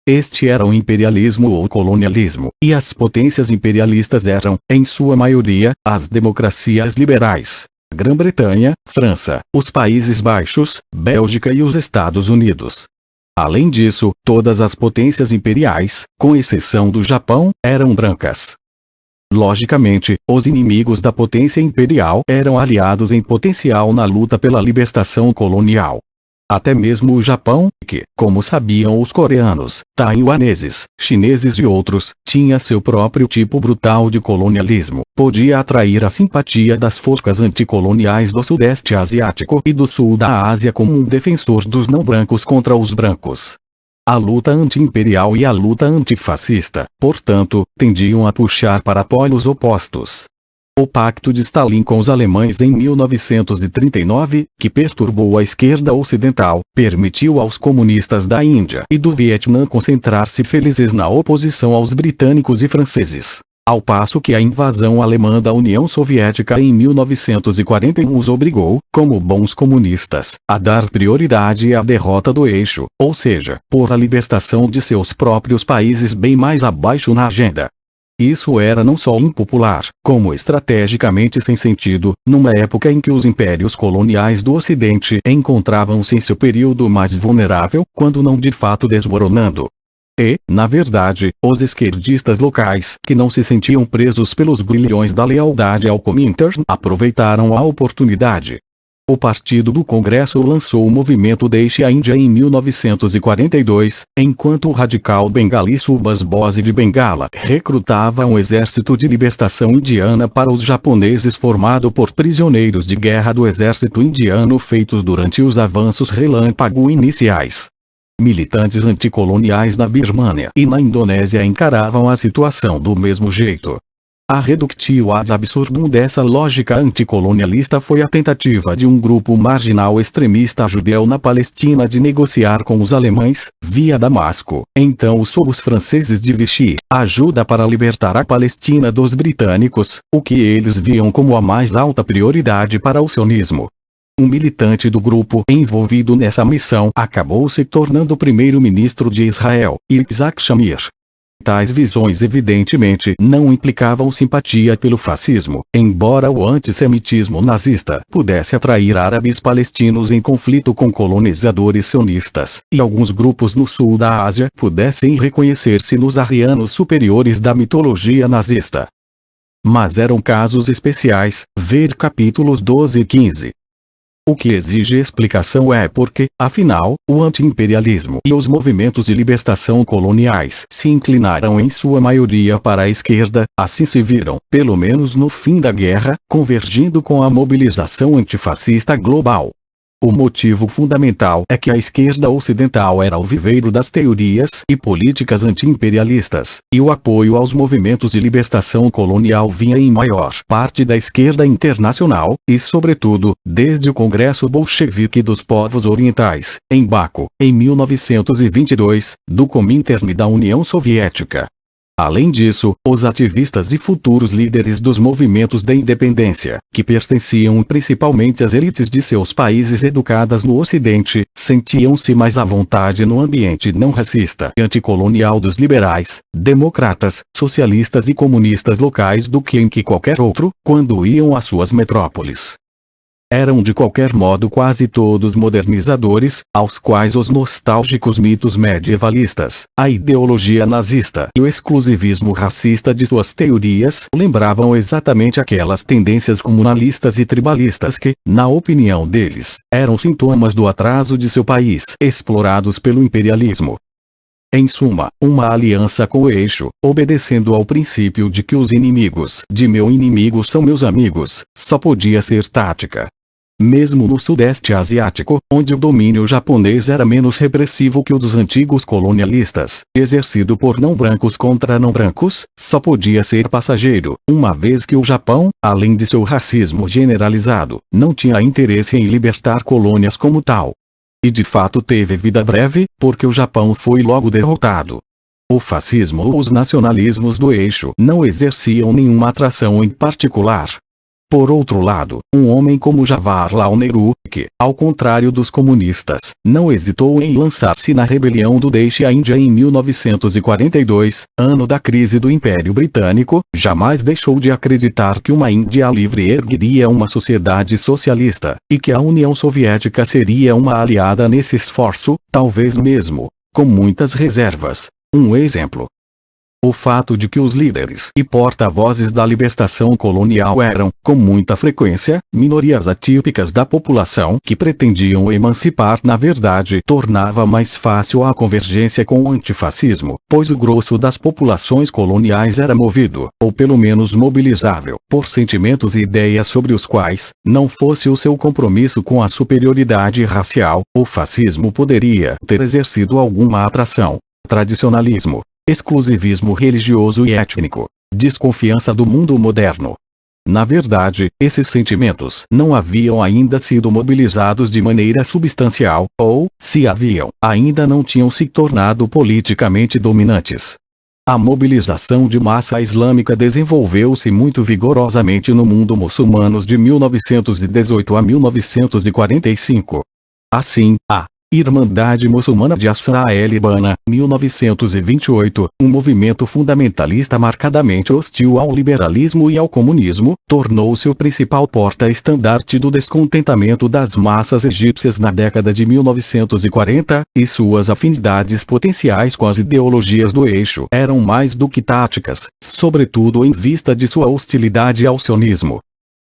Este era o imperialismo ou colonialismo, e as potências imperialistas eram, em sua maioria, as democracias liberais: Grã-Bretanha, França, os Países Baixos, Bélgica e os Estados Unidos. Além disso, todas as potências imperiais, com exceção do Japão, eram brancas. Logicamente, os inimigos da potência imperial eram aliados em potencial na luta pela libertação colonial. Até mesmo o Japão, que, como sabiam os coreanos, taiwaneses, chineses e outros, tinha seu próprio tipo brutal de colonialismo, podia atrair a simpatia das forças anticoloniais do Sudeste Asiático e do Sul da Ásia como um defensor dos não-brancos contra os brancos. A luta anti-imperial e a luta antifascista, portanto, tendiam a puxar para polos opostos. O pacto de Stalin com os alemães em 1939, que perturbou a esquerda ocidental, permitiu aos comunistas da Índia e do Vietnã concentrar-se felizes na oposição aos britânicos e franceses. Ao passo que a invasão alemã da União Soviética em 1941 os obrigou, como bons comunistas, a dar prioridade à derrota do eixo, ou seja, por a libertação de seus próprios países bem mais abaixo na agenda. Isso era não só impopular, como estrategicamente sem sentido, numa época em que os impérios coloniais do Ocidente encontravam-se em seu período mais vulnerável, quando não de fato desmoronando. E, na verdade, os esquerdistas locais, que não se sentiam presos pelos grilhões da lealdade ao Comintern, aproveitaram a oportunidade. O Partido do Congresso lançou o movimento Deixe a Índia em 1942, enquanto o radical bengali Subhas Bose de Bengala recrutava um exército de libertação indiana para os japoneses formado por prisioneiros de guerra do exército indiano feitos durante os avanços relâmpago iniciais. Militantes anticoloniais na Birmânia e na Indonésia encaravam a situação do mesmo jeito. A reductio ad absurdum dessa lógica anticolonialista foi a tentativa de um grupo marginal extremista judeu na Palestina de negociar com os alemães, via Damasco, então sob os franceses de Vichy, ajuda para libertar a Palestina dos britânicos, o que eles viam como a mais alta prioridade para o sionismo. Um militante do grupo envolvido nessa missão acabou se tornando o primeiro-ministro de Israel, Yitzhak Shamir. Tais visões evidentemente não implicavam simpatia pelo fascismo, embora o antissemitismo nazista pudesse atrair árabes palestinos em conflito com colonizadores sionistas, e alguns grupos no sul da Ásia pudessem reconhecer-se nos arianos superiores da mitologia nazista. Mas eram casos especiais, ver capítulos 12 e 15. O que exige explicação é porque, afinal, o anti-imperialismo e os movimentos de libertação coloniais se inclinaram em sua maioria para a esquerda, assim se viram, pelo menos no fim da guerra, convergindo com a mobilização antifascista global. O motivo fundamental é que a esquerda ocidental era o viveiro das teorias e políticas anti-imperialistas, e o apoio aos movimentos de libertação colonial vinha em maior parte da esquerda internacional, e sobretudo, desde o Congresso Bolchevique dos Povos Orientais, em Baku, em 1922, do Comintern da União Soviética. Além disso, os ativistas e futuros líderes dos movimentos de independência, que pertenciam principalmente às elites de seus países educadas no Ocidente, sentiam-se mais à vontade no ambiente não racista e anticolonial dos liberais, democratas, socialistas e comunistas locais do que em que qualquer outro, quando iam às suas metrópoles. Eram de qualquer modo quase todos modernizadores, aos quais os nostálgicos mitos medievalistas, a ideologia nazista e o exclusivismo racista de suas teorias lembravam exatamente aquelas tendências comunalistas e tribalistas que, na opinião deles, eram sintomas do atraso de seu país, explorados pelo imperialismo. Em suma, uma aliança com o eixo, obedecendo ao princípio de que os inimigos de meu inimigo são meus amigos, só podia ser tática. Mesmo no Sudeste Asiático, onde o domínio japonês era menos repressivo que o dos antigos colonialistas, exercido por não-brancos contra não-brancos, só podia ser passageiro, uma vez que o Japão, além de seu racismo generalizado, não tinha interesse em libertar colônias como tal. E de fato teve vida breve, porque o Japão foi logo derrotado. O fascismo ou os nacionalismos do eixo não exerciam nenhuma atração em particular. Por outro lado, um homem como Jawaharlal Nehru, que, ao contrário dos comunistas, não hesitou em lançar-se na rebelião do Deixe a Índia em 1942, ano da crise do Império Britânico, jamais deixou de acreditar que uma Índia livre ergueria uma sociedade socialista, e que a União Soviética seria uma aliada nesse esforço, talvez mesmo, com muitas reservas. Um exemplo. O fato de que os líderes e porta-vozes da libertação colonial eram, com muita frequência, minorias atípicas da população que pretendiam emancipar na verdade tornava mais fácil a convergência com o antifascismo, pois o grosso das populações coloniais era movido, ou pelo menos mobilizável, por sentimentos e ideias sobre os quais, não fosse o seu compromisso com a superioridade racial, o fascismo poderia ter exercido alguma atração. Tradicionalismo, exclusivismo religioso e étnico, desconfiança do mundo moderno. Na verdade, esses sentimentos não haviam ainda sido mobilizados de maneira substancial, ou, se haviam, ainda não tinham se tornado politicamente dominantes. A mobilização de massa islâmica desenvolveu-se muito vigorosamente no mundo muçulmano de 1918 a 1945. Assim, a Irmandade Muçulmana de Ansar-e-Libana, 1928, um movimento fundamentalista marcadamente hostil ao liberalismo e ao comunismo, tornou-se o principal porta-estandarte do descontentamento das massas egípcias na década de 1940, e suas afinidades potenciais com as ideologias do eixo eram mais do que táticas, sobretudo em vista de sua hostilidade ao sionismo.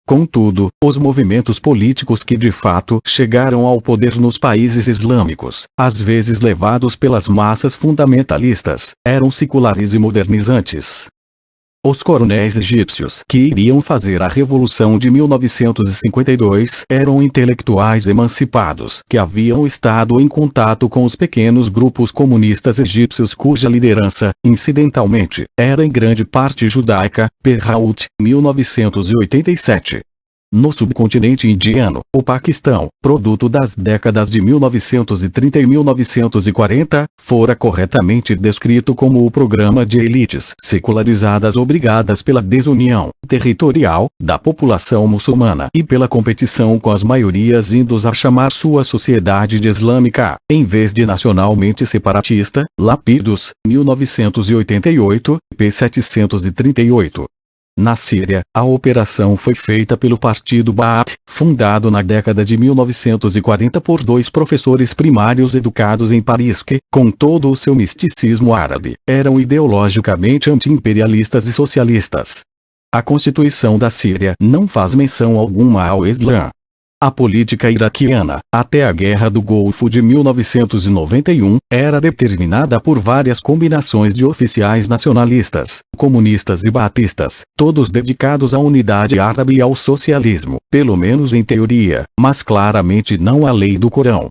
Contudo, os movimentos políticos que de fato chegaram ao poder nos países islâmicos, às vezes levados pelas massas fundamentalistas, eram seculares e modernizantes. Os coronéis egípcios que iriam fazer a Revolução de 1952 eram intelectuais emancipados que haviam estado em contato com os pequenos grupos comunistas egípcios cuja liderança, incidentalmente, era em grande parte judaica. Perrault, 1987. No subcontinente indiano, o Paquistão, produto das décadas de 1930 e 1940, fora corretamente descrito como o programa de elites secularizadas obrigadas pela desunião territorial da população muçulmana e pela competição com as maiorias hindus a chamar sua sociedade de islâmica, em vez de nacionalmente separatista. Lapidus, 1988, p. 738. Na Síria, a operação foi feita pelo Partido Baath, fundado na década de 1940 por dois professores primários educados em Paris que, com todo o seu misticismo árabe, eram ideologicamente anti-imperialistas e socialistas. A Constituição da Síria não faz menção alguma ao Islã. A política iraquiana, até a Guerra do Golfo de 1991, era determinada por várias combinações de oficiais nacionalistas, comunistas e baatistas, todos dedicados à unidade árabe e ao socialismo, pelo menos em teoria, mas claramente não à lei do Corão.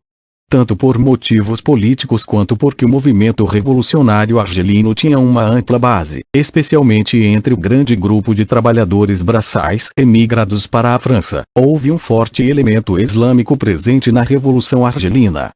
Tanto por motivos políticos quanto porque o movimento revolucionário argelino tinha uma ampla base, especialmente entre o grande grupo de trabalhadores braçais emigrados para a França, houve um forte elemento islâmico presente na Revolução Argelina.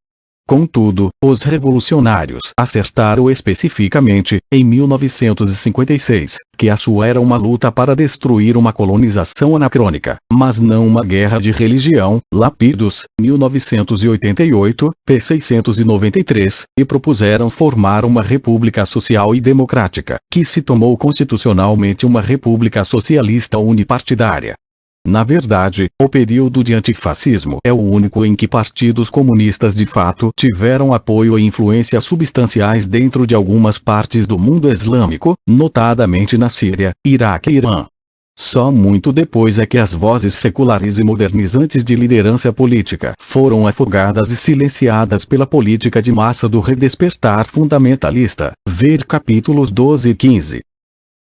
Contudo, os revolucionários acertaram especificamente, em 1956, que a sua era uma luta para destruir uma colonização anacrônica, mas não uma guerra de religião. Lapidus, 1988, p. 693, e propuseram formar uma república social e democrática, que se tomou constitucionalmente uma república socialista unipartidária. Na verdade, o período de antifascismo é o único em que partidos comunistas de fato tiveram apoio e influência substanciais dentro de algumas partes do mundo islâmico, notadamente na Síria, Iraque e Irã. Só muito depois é que as vozes seculares e modernizantes de liderança política foram afogadas e silenciadas pela política de massa do redespertar fundamentalista. Ver capítulos 12 e 15.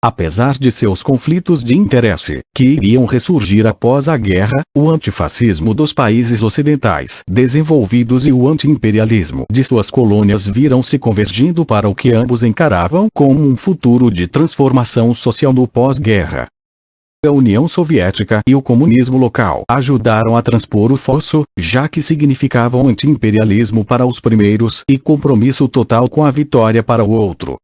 Apesar de seus conflitos de interesse, que iriam ressurgir após a guerra, o antifascismo dos países ocidentais desenvolvidos e o anti-imperialismo de suas colônias viram-se convergindo para o que ambos encaravam como um futuro de transformação social no pós-guerra. A União Soviética e o comunismo local ajudaram a transpor o fosso, já que significavam anti-imperialismo para os primeiros e compromisso total com a vitória para o outro.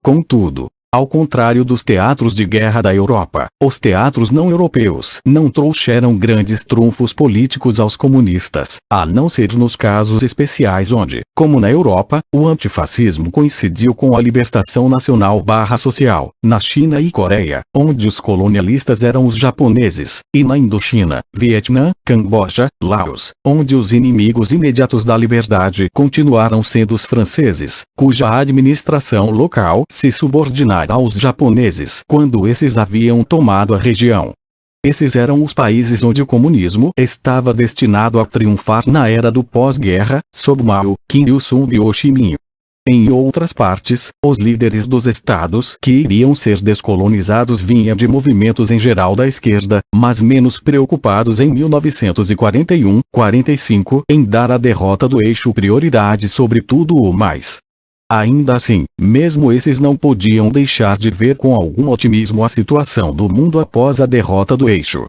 Contudo, ao contrário dos teatros de guerra da Europa, os teatros não europeus não trouxeram grandes trunfos políticos aos comunistas, a não ser nos casos especiais onde, como na Europa, o antifascismo coincidiu com a libertação nacional/social, na China e Coreia, onde os colonialistas eram os japoneses, e na Indochina, Vietnã, Camboja, Laos, onde os inimigos imediatos da liberdade continuaram sendo os franceses, cuja administração local se subordinava aos japoneses quando esses haviam tomado a região. Esses eram os países onde o comunismo estava destinado a triunfar na era do pós-guerra, sob Mao, Kim Il-sung e Ho Chi Minh. Em outras partes, os líderes dos estados que iriam ser descolonizados vinham de movimentos em geral da esquerda, mas menos preocupados em 1941-45 em dar à derrota do eixo prioridade sobre tudo o mais. Ainda assim, mesmo esses não podiam deixar de ver com algum otimismo a situação do mundo após a derrota do eixo.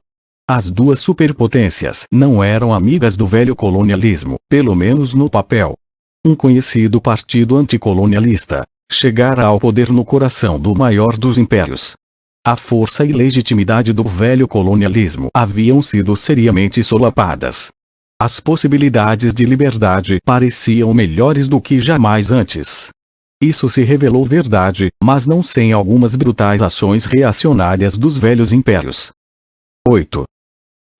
As duas superpotências não eram amigas do velho colonialismo, pelo menos no papel. Um conhecido partido anticolonialista chegara ao poder no coração do maior dos impérios. A força e legitimidade do velho colonialismo haviam sido seriamente solapadas. As possibilidades de liberdade pareciam melhores do que jamais antes. Isso se revelou verdade, mas não sem algumas brutais ações reacionárias dos velhos impérios. 8.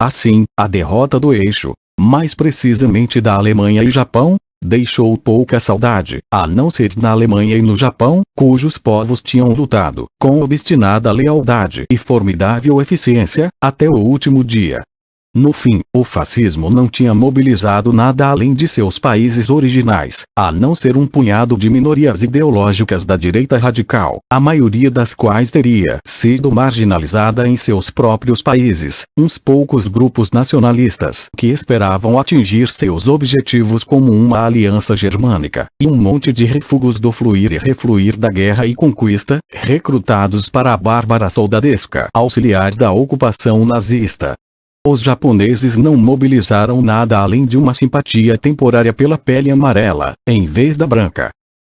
Assim, a derrota do eixo, mais precisamente da Alemanha e Japão, deixou pouca saudade, a não ser na Alemanha e no Japão, cujos povos tinham lutado, com obstinada lealdade e formidável eficiência, até o último dia. No fim, o fascismo não tinha mobilizado nada além de seus países originais, a não ser um punhado de minorias ideológicas da direita radical, a maioria das quais teria sido marginalizada em seus próprios países, uns poucos grupos nacionalistas que esperavam atingir seus objetivos como uma aliança germânica, e um monte de refugos do fluir e refluir da guerra e conquista, recrutados para a bárbara soldadesca auxiliar da ocupação nazista. Os japoneses não mobilizaram nada além de uma simpatia temporária pela pele amarela, em vez da branca.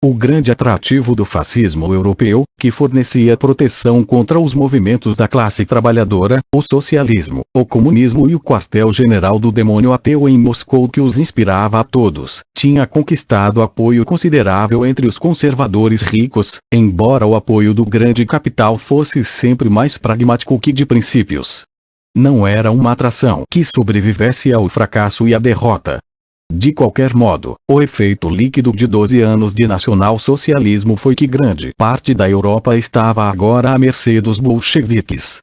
O grande atrativo do fascismo europeu, que fornecia proteção contra os movimentos da classe trabalhadora, o socialismo, o comunismo e o quartel-general do demônio ateu em Moscou que os inspirava a todos, tinha conquistado apoio considerável entre os conservadores ricos, embora o apoio do grande capital fosse sempre mais pragmático que de princípios. Não era uma atração que sobrevivesse ao fracasso e à derrota. De qualquer modo, o efeito líquido de 12 anos de nacional-socialismo foi que grande parte da Europa estava agora à mercê dos bolcheviques.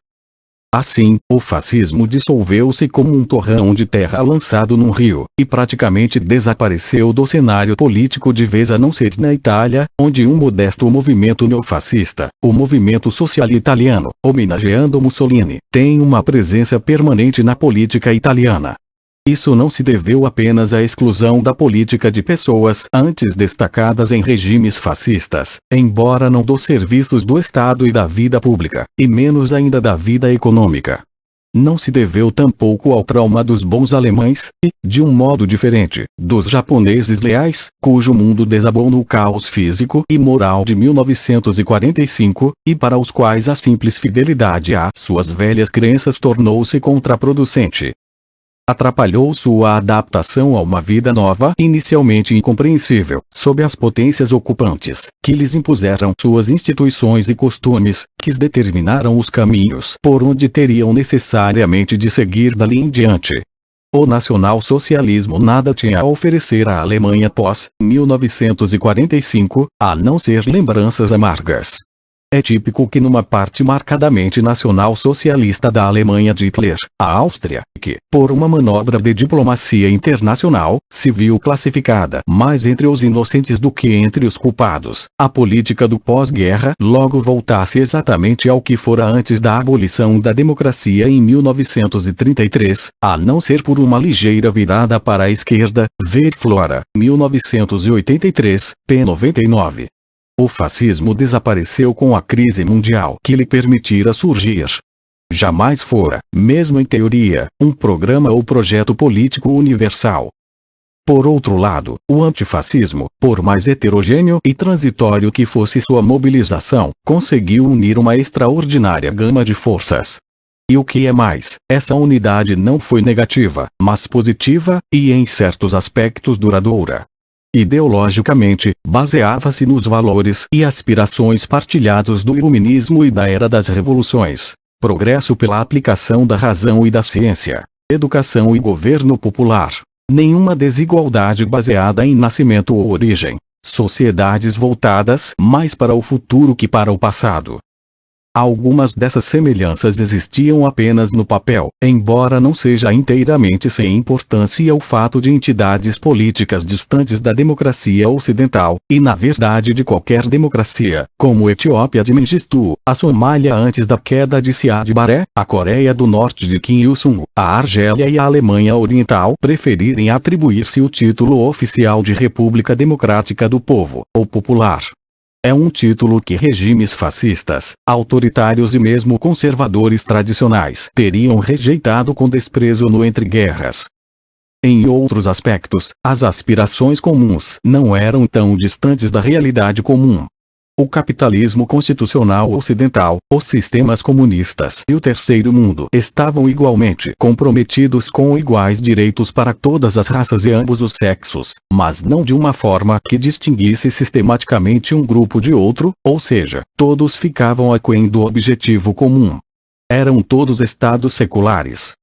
Assim, o fascismo dissolveu-se como um torrão de terra lançado num rio, e praticamente desapareceu do cenário político de vez a não ser na Itália, onde um modesto movimento neofascista, o Movimento Social Italiano, homenageando Mussolini, tem uma presença permanente na política italiana. Isso não se deveu apenas à exclusão da política de pessoas antes destacadas em regimes fascistas, embora não dos serviços do Estado e da vida pública, e menos ainda da vida econômica. Não se deveu tampouco ao trauma dos bons alemães, e, de um modo diferente, dos japoneses leais, cujo mundo desabou no caos físico e moral de 1945, e para os quais a simples fidelidade às suas velhas crenças tornou-se contraproducente. Atrapalhou sua adaptação a uma vida nova, inicialmente incompreensível, sob as potências ocupantes, que lhes impuseram suas instituições e costumes, que determinaram os caminhos por onde teriam necessariamente de seguir dali em diante. O nacional-socialismo nada tinha a oferecer à Alemanha pós 1945, a não ser lembranças amargas. É típico que numa parte marcadamente nacional-socialista da Alemanha de Hitler, a Áustria, que, por uma manobra de diplomacia internacional, se viu classificada mais entre os inocentes do que entre os culpados, a política do pós-guerra logo voltasse exatamente ao que fora antes da abolição da democracia em 1933, a não ser por uma ligeira virada para a esquerda, ver Flora, 1983, p. 99. O fascismo desapareceu com a crise mundial que lhe permitira surgir. Jamais fora, mesmo em teoria, um programa ou projeto político universal. Por outro lado, o antifascismo, por mais heterogêneo e transitório que fosse sua mobilização, conseguiu unir uma extraordinária gama de forças. E o que é mais, essa unidade não foi negativa, mas positiva, e em certos aspectos duradoura. Ideologicamente, baseava-se nos valores e aspirações partilhados do iluminismo e da era das revoluções, progresso pela aplicação da razão e da ciência, educação e governo popular, nenhuma desigualdade baseada em nascimento ou origem, sociedades voltadas mais para o futuro que para o passado. Algumas dessas semelhanças existiam apenas no papel, embora não seja inteiramente sem importância o fato de entidades políticas distantes da democracia ocidental, e na verdade de qualquer democracia, como Etiópia de Mengistu, a Somália antes da queda de Siad Barre, a Coreia do Norte de Kim Il-sung, a Argélia e a Alemanha Oriental preferirem atribuir-se o título oficial de República Democrática do Povo, ou Popular. É um título que regimes fascistas, autoritários e mesmo conservadores tradicionais teriam rejeitado com desprezo no entreguerras. Em outros aspectos, as aspirações comuns não eram tão distantes da realidade comum. O capitalismo constitucional ocidental, os sistemas comunistas e o terceiro mundo estavam igualmente comprometidos com iguais direitos para todas as raças e ambos os sexos, mas não de uma forma que distinguisse sistematicamente um grupo de outro, ou seja, todos ficavam aquém do objetivo comum. Eram todos estados seculares.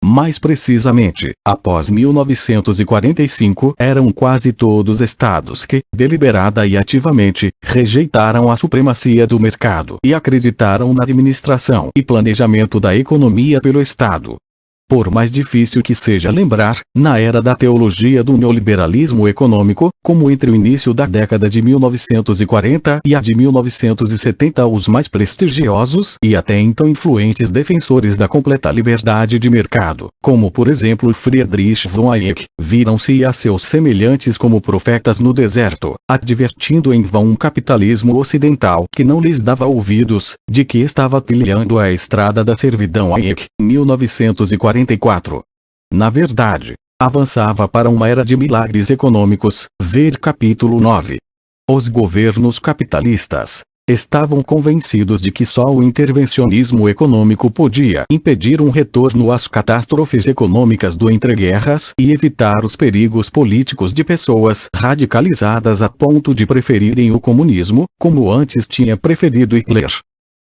Mais precisamente, após 1945, eram quase todos estados que, deliberada e ativamente, rejeitaram a supremacia do mercado e acreditaram na administração e planejamento da economia pelo Estado. Por mais difícil que seja lembrar, na era da teologia do neoliberalismo econômico, como entre o início da década de 1940 e a de 1970 os mais prestigiosos e até então influentes defensores da completa liberdade de mercado, como por exemplo Friedrich von Hayek, viram-se a seus semelhantes como profetas no deserto, advertindo em vão um capitalismo ocidental que não lhes dava ouvidos, de que estava trilhando a estrada da servidão. Hayek, 1940. 1944. Na verdade, avançava para uma era de milagres econômicos, ver capítulo 9. Os governos capitalistas estavam convencidos de que só o intervencionismo econômico podia impedir um retorno às catástrofes econômicas do entreguerras e evitar os perigos políticos de pessoas radicalizadas a ponto de preferirem o comunismo, como antes tinha preferido Hitler.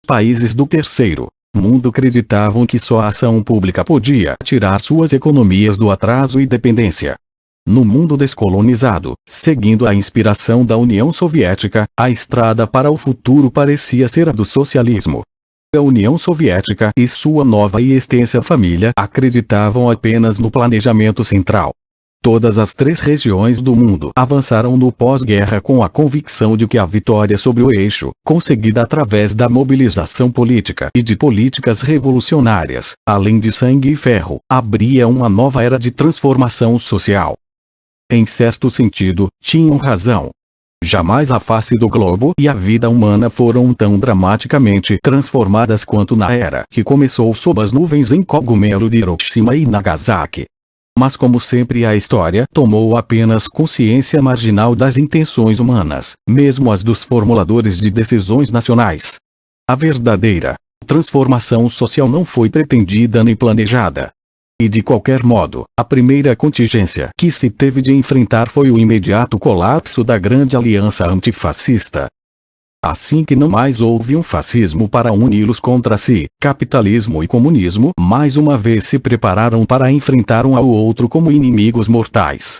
Países do terceiro mundo acreditavam que só a ação pública podia tirar suas economias do atraso e dependência. No mundo descolonizado, seguindo a inspiração da União Soviética, a estrada para o futuro parecia ser a do socialismo. A União Soviética e sua nova e extensa família acreditavam apenas no planejamento central. Todas as três regiões do mundo avançaram no pós-guerra com a convicção de que a vitória sobre o eixo, conseguida através da mobilização política e de políticas revolucionárias, além de sangue e ferro, abria uma nova era de transformação social. Em certo sentido, tinham razão. Jamais a face do globo e a vida humana foram tão dramaticamente transformadas quanto na era que começou sob as nuvens em cogumelo de Hiroshima e Nagasaki. Mas como sempre a história tomou apenas consciência marginal das intenções humanas, mesmo as dos formuladores de decisões nacionais. A verdadeira transformação social não foi pretendida nem planejada. E de qualquer modo, a primeira contingência que se teve de enfrentar foi o imediato colapso da grande aliança antifascista. Assim que não mais houve um fascismo para uni-los contra si, capitalismo e comunismo mais uma vez se prepararam para enfrentar um ao outro como inimigos mortais.